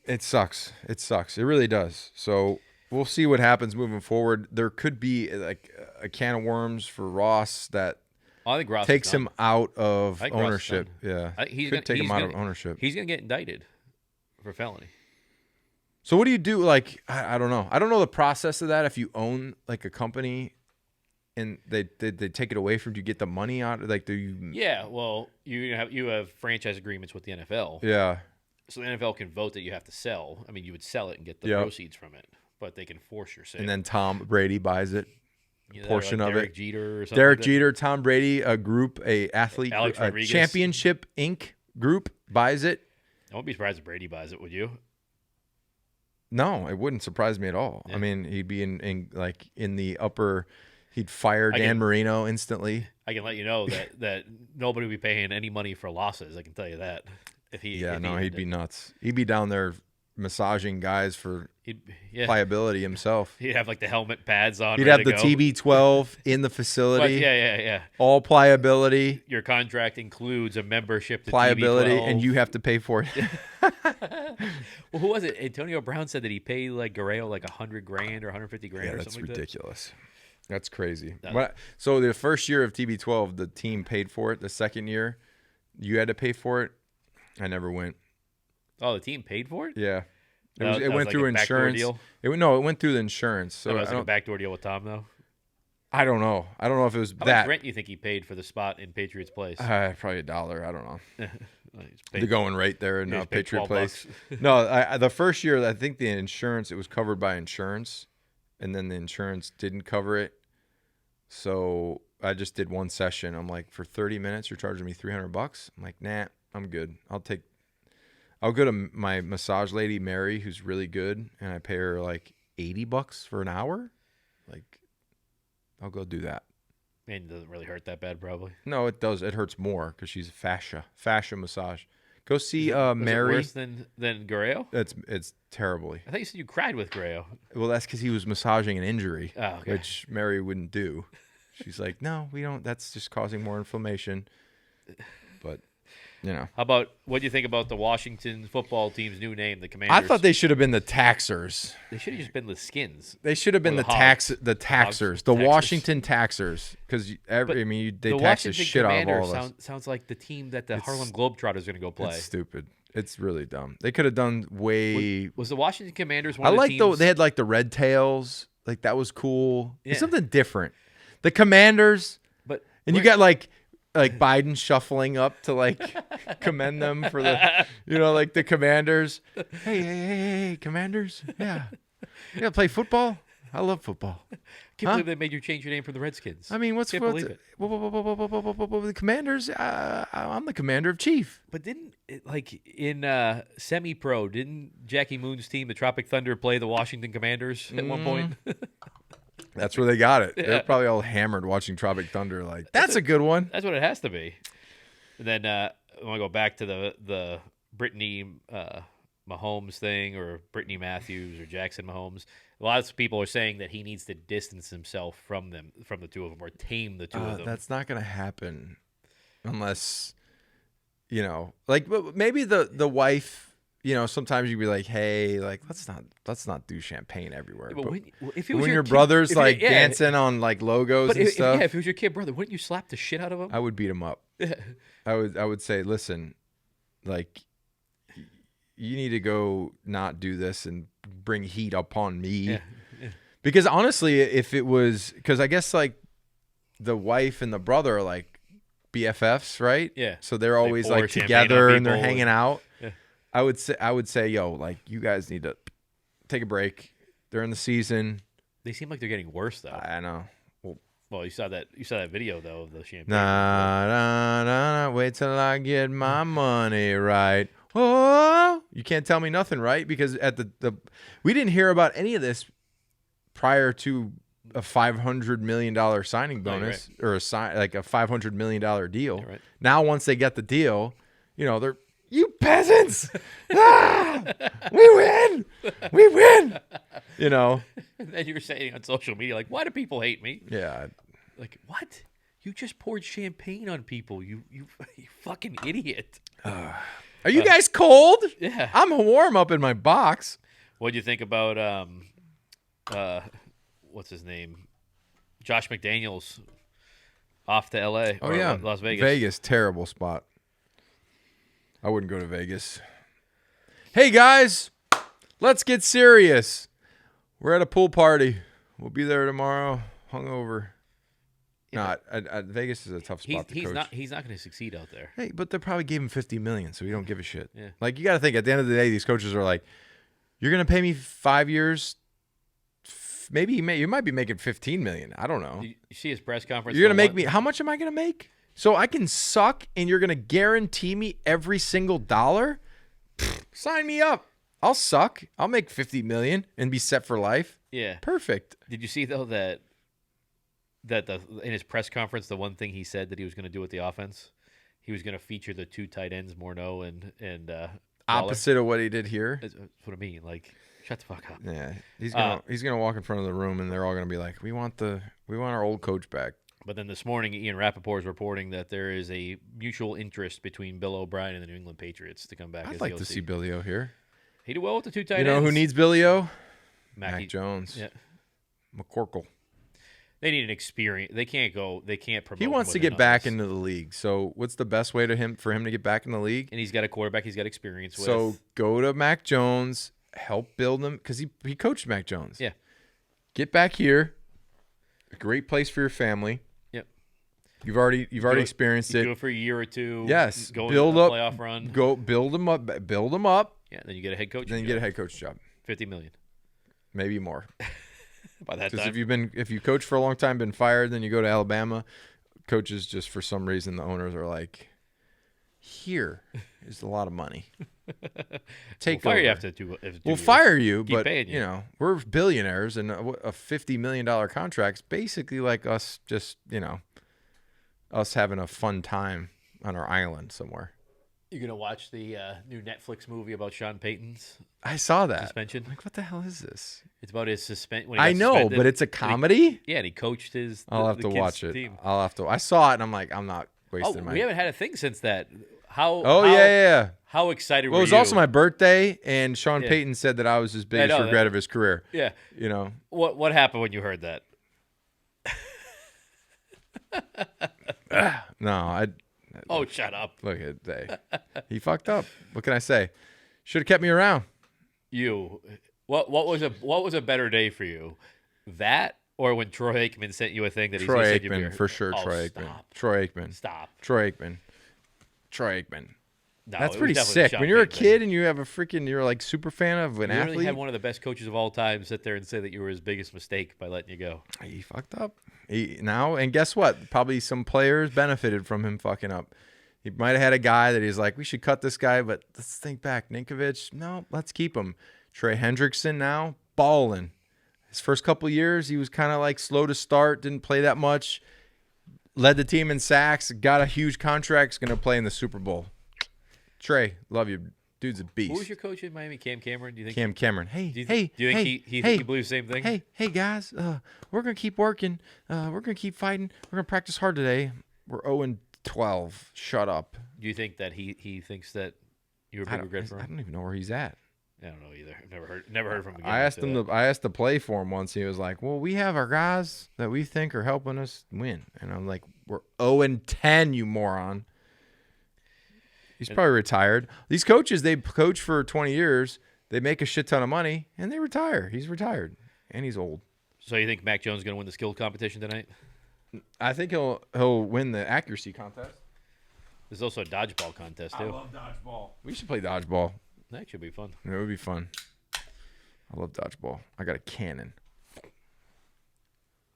it sucks. It sucks. It really does. So we'll see what happens moving forward. There could be like a can of worms for Ross that I think Ross takes him out of ownership. Yeah, could take him out of ownership. He's gonna get indicted for felony. So what do you do? Like, I don't know. I don't know the process of that. If you own like a company and they take it away from you, get the money out. Like, do you? Yeah. Well, you have franchise agreements with the NFL. Yeah. So the NFL can vote that you have to sell. I mean, you would sell it and get the proceeds from it, but they can force your sale. And then Tom Brady buys it. Portion of Derek it. Jeter or something. Derek Jeter, Tom Brady, a group, a athlete, Rodriguez. Championship Inc. group buys it. I won't be surprised if Brady buys it. Would you? No, it wouldn't surprise me at all. Yeah. I mean, he'd be in the upper. He'd fire Dan Marino instantly. I can let you know that nobody would be paying any money for losses. I can tell you that. He'd be nuts. He'd be down there massaging guys for pliability himself. He'd have like the helmet pads on. He'd have the TB12 in the facility. Yeah. All pliability. Your contract includes a membership to pliability, TB12. And you have to pay for it. Well, who was it? Antonio Brown said that he paid like Guerrero like $100,000 or $150,000 or something like that. That's ridiculous. That's crazy. So the first year of TB12, the team paid for it. The second year, you had to pay for it. I never went. Oh, the team paid for it? Yeah. It went through insurance. It went through the insurance. So it was like a backdoor deal with Tom, though? I don't know. I don't know if it was How much rent do you think he paid for the spot in Patriots Place? Probably $1. I don't know. The going rate there in Patriot Place. No, the first year, I think the insurance, it was covered by insurance, and then the insurance didn't cover it. So I just did one session. I'm like, for 30 minutes, you're charging me $300? I'm like, nah, I'm good. I'll go to my massage lady, Mary, who's really good, and I pay her like $80 for an hour. Like, I'll go do that. And it doesn't really hurt that bad, probably. No, it does. It hurts more because she's fascia massage. Go see Mary. Was it worse than Guerrero? It's terribly. I thought you said you cried with Guerrero. Well, that's because he was massaging an injury, okay. Which Mary wouldn't do. She's like, no, we don't. That's just causing more inflammation. But, you know. How about, what do you think about the Washington football team's new name, the Commanders? I thought they should have been the Taxers. They should have just been the Skins. They should have been the Taxers, the Washington Taxers, because they tax the shit out of all of us. Sounds like the team that the Harlem Globetrotters are going to go play. It's stupid. It's really dumb. They could have done way. Was the Washington Commanders one of the teams? They had like the Red Tails. Like, that was cool. Yeah. It's something different. The Commanders, you got like Biden shuffling up to like commend them for the, like the Commanders. Hey, Commanders. Yeah. You got to play football? I love football. Can't believe they made you change your name from the Redskins. I mean, the Commanders? I'm the commander of chief. But didn't, in semi-pro, didn't Jackie Moon's team, the Tropic Thunder, play the Washington Commanders at one point? That's where they got it. Yeah. They're probably all hammered watching Tropic Thunder. Like, that's a good one. That's what it has to be. And then I want to go back to the Brittany Mahomes thing, or Brittany Matthews or Jackson Mahomes. A lot of people are saying that he needs to distance himself from the two of them, or tame the two of them. That's not going to happen unless, maybe the wife, sometimes you'd be like, hey, like let's not do champagne everywhere. Yeah, but if it when was your kid, brother's like dancing on like logos and stuff. If it was your kid brother, wouldn't you slap the shit out of him? I would beat him up. I would say, listen, like you need to go not do this and bring heat upon me. Yeah. Because honestly, if it was, because I guess like the wife and the brother are like BFFs, right? Yeah. So they're always like together and they're hanging out. Yeah. I would say, yo, like you guys need to take a break. They're in the season. They seem like they're getting worse though. I know. Well, you saw that video though of the champagne. Nah, wait till I get my money right. Oh, you can't tell me nothing, right? Because at we didn't hear about any of this prior to a $500 million signing bonus or a $500 million deal. Right. Now, once they get the deal, they're you peasants. We win. And then you were saying on social media, like, why do people hate me? Yeah. Like, what? You just poured champagne on people. You fucking idiot. Are you guys cold? Yeah. I'm warm up in my box. What do you think about what's his name? Josh McDaniels off to L.A. Oh, yeah. Las Vegas. Vegas, terrible spot. I wouldn't go to Vegas. Hey, guys, let's get serious. We're at a pool party. We'll be there tomorrow, hungover. Yeah. Vegas is a tough spot to coach. He's not going to succeed out there. Hey, but they probably gave him $50 million, so you don't give a shit. Yeah. Like, you got to think, at the end of the day, these coaches are like, you're going to pay me 5 years. Maybe you might be making $15 million. I don't know. You see his press conference? You're going to make me, how much am I going to make? So I can suck and you're going to guarantee me every single dollar? Sign me up. I'll suck. I'll make $50 million and be set for life. Yeah. Perfect. Did you see, though, that in his press conference, the one thing he said that he was going to do with the offense, he was going to feature the two tight ends, Morneau and opposite of what he did here? That's what I mean. Like, shut the fuck up. Yeah. He's gonna walk in front of the room and they're all going to be like, we want our old coach back. But then this morning, Ian Rappaport is reporting that there is a mutual interest between Bill O'Brien and the New England Patriots to come back. I'd like to see Billy O here. He did well with the two tight ends. You know who needs Billy O? Mac Jones. Yeah. McCorkle. They need an experience. They can't promote. He wants to get back into the league. So what's the best way for him to get back in the league? And he's got a quarterback he's got experience with. So go to Mac Jones, help build him, because he coached Mac Jones. Yeah. Get back here. A great place for your family. Yep. You've already experienced it. Do it for a year or two. Yes. Go build into up. the playoff run. Go build them up. Build them up. Yeah. Then you get a head coach. Then you get a head coach job. $50 million. Maybe more. By that time. Because if you coach for a long time, been fired, then you go to Alabama, coaches just for some reason the owners are like, here is a lot of money. Take over. You have to do. We'll fire you, Keep but paying you. We're billionaires, and a $50 million contract's basically like us just us having a fun time on our island somewhere. You gonna watch the new Netflix movie about Sean Payton's? I saw that suspension. Like, what the hell is this? It's about his suspension. I know, but it's a comedy. And he coached his. I'll have to watch it. Team. I'll have to. I saw it, and I'm like, I'm not wasting my. We haven't had a thing since that. How? Yeah. How excited were you? Well, it was also my birthday, and Sean Payton said that I was his biggest regret of his career. Yeah. What happened when you heard that? No, Oh, shut up! Look at that. He fucked up. What can I say? Should have kept me around. What was a better day for you? That or when Troy Aikman sent you a thing that Troy Aikman for sure. Troy Aikman. Stop. Troy Aikman. No, that's pretty sick. When you're a kid and you have you're like super fan of an athlete. You really had one of the best coaches of all time sit there and say that you were his biggest mistake by letting you go. He fucked up. And guess what? Probably some players benefited from him fucking up. He might have had a guy that he's like, we should cut this guy, but let's think back. Ninkovich, no, let's keep him. Trey Hendrickson now, balling. His first couple years, he was kind of like slow to start, didn't play that much. Led the team in sacks, got a huge contract, is going to play in the Super Bowl. Trey, love you. Dude's a beast. Who was your coach in Miami? Cam Cameron? Do you think? Cam Cameron. Do you think he believes the same thing? Hey guys, we're gonna keep working. We're gonna keep fighting. We're gonna practice hard today. We're 0-12. Shut up. Do you think that he thinks that You were a big regret for him? I don't even know where he's at. I don't know either. I've never heard from him again. I asked to play for him once. He was like, "Well, we have our guys that we think are helping us win," and I'm like, "We're 0-10, you moron." He's probably retired. These coaches, they coach for 20 years. They make a shit ton of money, and they retire. He's retired, and he's old. So you think Mac Jones is going to win the skill competition tonight? I think he'll win the accuracy contest. There's also a dodgeball contest, too. I love dodgeball. We should play dodgeball. That should be fun. It would be fun. I love dodgeball. I got a cannon.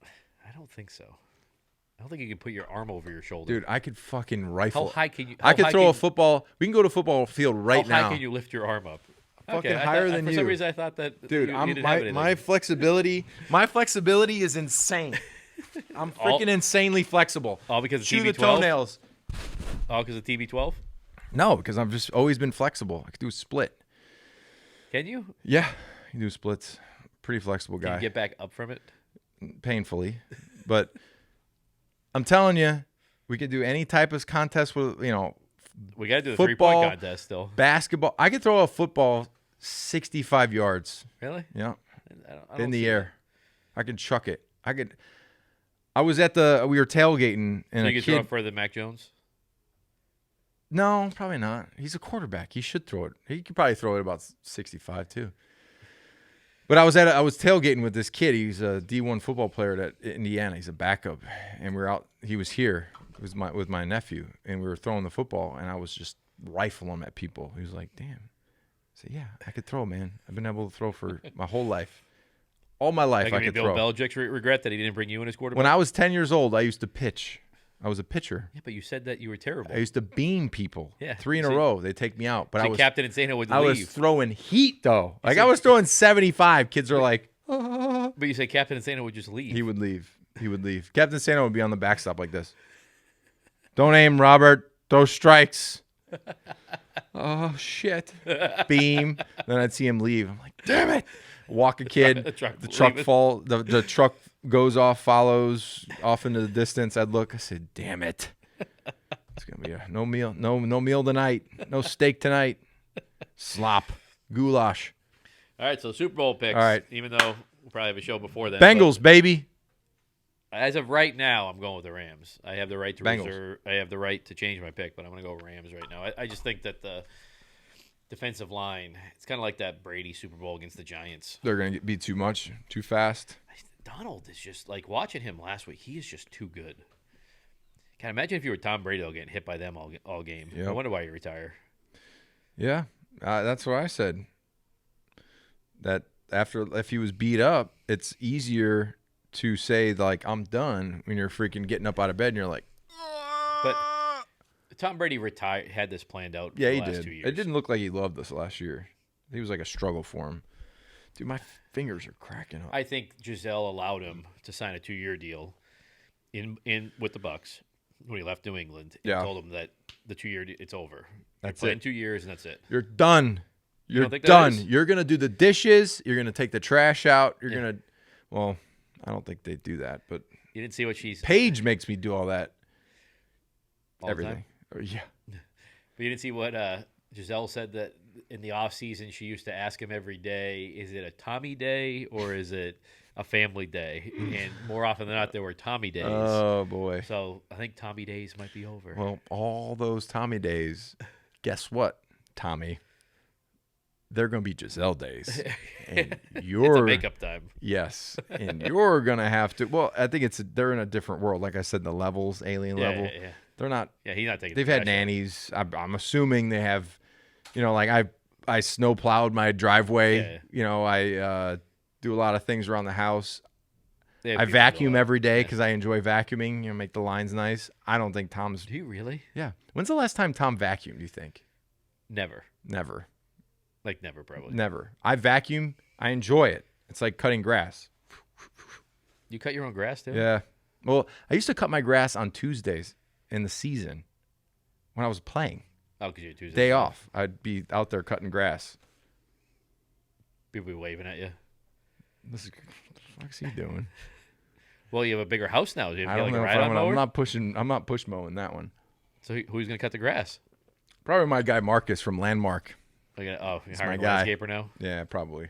I don't think so. I don't think you can put your arm over your shoulder. Dude, I could fucking rifle. How high can you? I could throw a football. We can go to a football field right now. How high can you lift your arm up? Fucking higher than you. For some reason, I thought that. Dude, you my flexibility. My flexibility is insane. I'm freaking insanely flexible. All because of Chew TB12? the toenails. All because of TB12? No, because I've just always been flexible. I could do a split. Can you? Yeah, you do splits. Pretty flexible guy. Can you get back up from it? Painfully, but I'm telling you, we could do any type of contest with We got to do the football, 3-point contest still. Basketball. I could throw a football 65 yards. Really? Yeah. I don't In the see air. I could chuck it. We were tailgating and So a you could kid. throw it further than Mac Jones? No, probably not. He's a quarterback. He should throw it. He could probably throw it about 65 too. But I was tailgating with this kid. He's a D1 football player at Indiana. He's a backup, and we were out. He was here. It was with my nephew, and we were throwing the football, and I was just rifling him at people. He was like, "Damn." I said, "Yeah, I could throw, man. I've been able to throw for my whole life. All my life, I could Bill throw." Belichick's regret that he didn't bring you in as quarterback? When I was 10 years old, I used to pitch. I was a pitcher. Yeah, but you said that you were terrible. I used to beam people. Yeah. 3 in a row. They take me out. But I was Captain Insano would leave. I was throwing heat though. Like I was throwing 75. Kids are like, But you say Captain Insano would just leave. He would leave. Captain Sano would be on the backstop like this. Don't aim, Robert. Those strikes. Oh shit. Beam. Then I'd see him leave. I'm like, damn it. Walk a kid. The truck fall. The truck goes off, follows off into the distance. I'd look. I said, damn it. It's gonna be no meal. No meal tonight. No steak tonight. Slop. Goulash. All right, so Super Bowl picks. All right. Even though we'll probably have a show before then. Bengals, baby. As of right now, I'm going with the Rams. I have the right to Bengals. reserve. I have the right to change my pick, but I'm going to go Rams right now. I just think that the defensive line, it's kind of like that Brady Super Bowl against the Giants. They're going to be too much, too fast. Donald is just like watching him last week. He is just too good. Can I imagine if you were Tom Brady, getting hit by them all game? Yep. I wonder why you retire. Yeah, that's what I said. That if he was beat up, it's easier to say like I'm done when you're freaking getting up out of bed and you're like. But Tom Brady had this planned out. Yeah, for he the last did. 2 years. It didn't look like he loved this last year. He was like a struggle for him. Dude, my fingers are cracking up. I think Giselle allowed him to sign a 2-year deal in with the Bucks when he left New England. And told him that the 2-year it's over. That's in it. 2 years and that's it. You're done. You're don't think that done. is? You're gonna do the dishes. You're gonna take the trash out. You're gonna. Well, I don't think they do that, but You didn't see what she's Paige makes me do all that. all Everything. the time? Yeah. But you didn't see what Giselle said that in the off season she used to ask him every day, is it a Tommy day or is it a family day? And more often than not, there were Tommy days. Oh boy. So I think Tommy days might be over. Well, all those Tommy days. Guess what, Tommy? They're gonna be Giselle days, and you're it's a makeup time. Yes, and you're gonna have to. Well, I think they're in a different world. Like I said, the levels, alien level. Yeah. They're not. Yeah, he's not taking. They've the had trash out. nannies. I'm assuming they have. Like I snow plowed my driveway. Yeah. I do a lot of things around the house. They have I people vacuum do it. every day because I enjoy vacuuming. Make the lines nice. I don't think Tom's. Do you really? Yeah. When's the last time Tom vacuumed? Do you think? Never. Never. Like never, probably. Never. I vacuum. I enjoy it. It's like cutting grass. You cut your own grass too? Yeah. Well, I used to cut my grass on Tuesdays in the season when I was playing. Oh, because you're Tuesday. Day off. I'd be out there cutting grass. People be waving at you. What the fuck's he doing? Well, you have a bigger house now. Do you I have don't like know a if ride-on mower? I'm not push mowing that one. So who's going to cut the grass? Probably my guy Marcus from Landmark. You're my hiring a guy. landscaper now? Yeah, probably.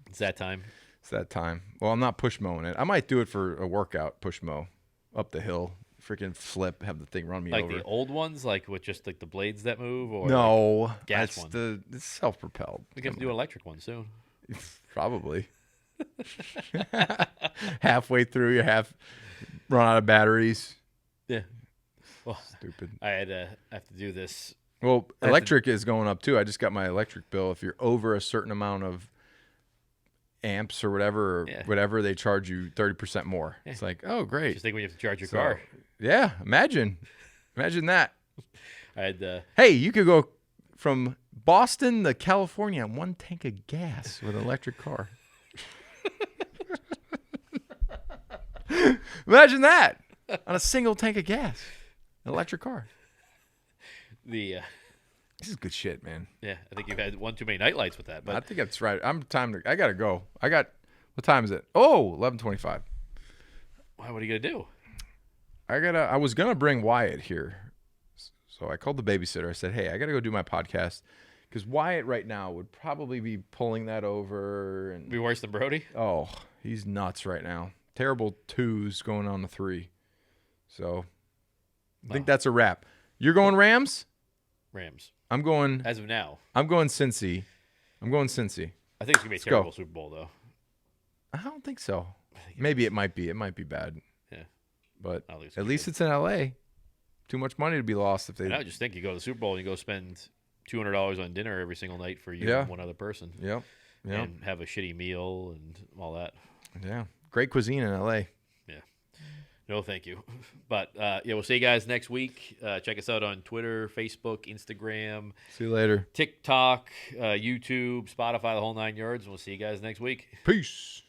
It's that time. It's that time. Well, I'm not push mowing it. I might do it for a workout, push mow up the hill. Freaking flip, have the thing run me like over. Like the old ones, like with just like the blades that move, or no, like gas one. It's self-propelled. We have to do an electric one soon. Probably. Halfway through, you have run out of batteries. Yeah. Well, stupid. I have to do this. Well, electric is going up too. I just got my electric bill. If you're over a certain amount of amps or whatever, they charge you 30% more. Yeah. It's like, oh, great. Just think when you have to charge your car. Yeah, imagine that. Hey, you could go from Boston to California on one tank of gas with an electric car. Imagine that on a single tank of gas, an electric car. This is good shit, man. Yeah, I think you've had one too many nightlights with that. But I think that's right. I gotta go. What time is it? Oh, 11:25. What are you gonna do? I was gonna bring Wyatt here, so I called the babysitter. I said, hey, I gotta go do my podcast because Wyatt right now would probably be pulling that over and be worse than Brody. Oh, he's nuts right now. Terrible 2s going on to 3. So I think that's a wrap. You're going Rams? Rams. I'm going as of now. I'm going Cincy. I think it's gonna be a terrible Super Bowl though. I don't think so. Maybe it might be. It might be bad. Yeah. But at least it's in LA. Too much money to be lost if they. I just think you go to the Super Bowl and you go spend $200 on dinner every single night for you and one other person. Yep. And have a shitty meal and all that. Yeah. Great cuisine in LA. Yeah. No, thank you. But we'll see you guys next week. Check us out on Twitter, Facebook, Instagram. See you later. TikTok, YouTube, Spotify, the whole 9 yards. And we'll see you guys next week. Peace.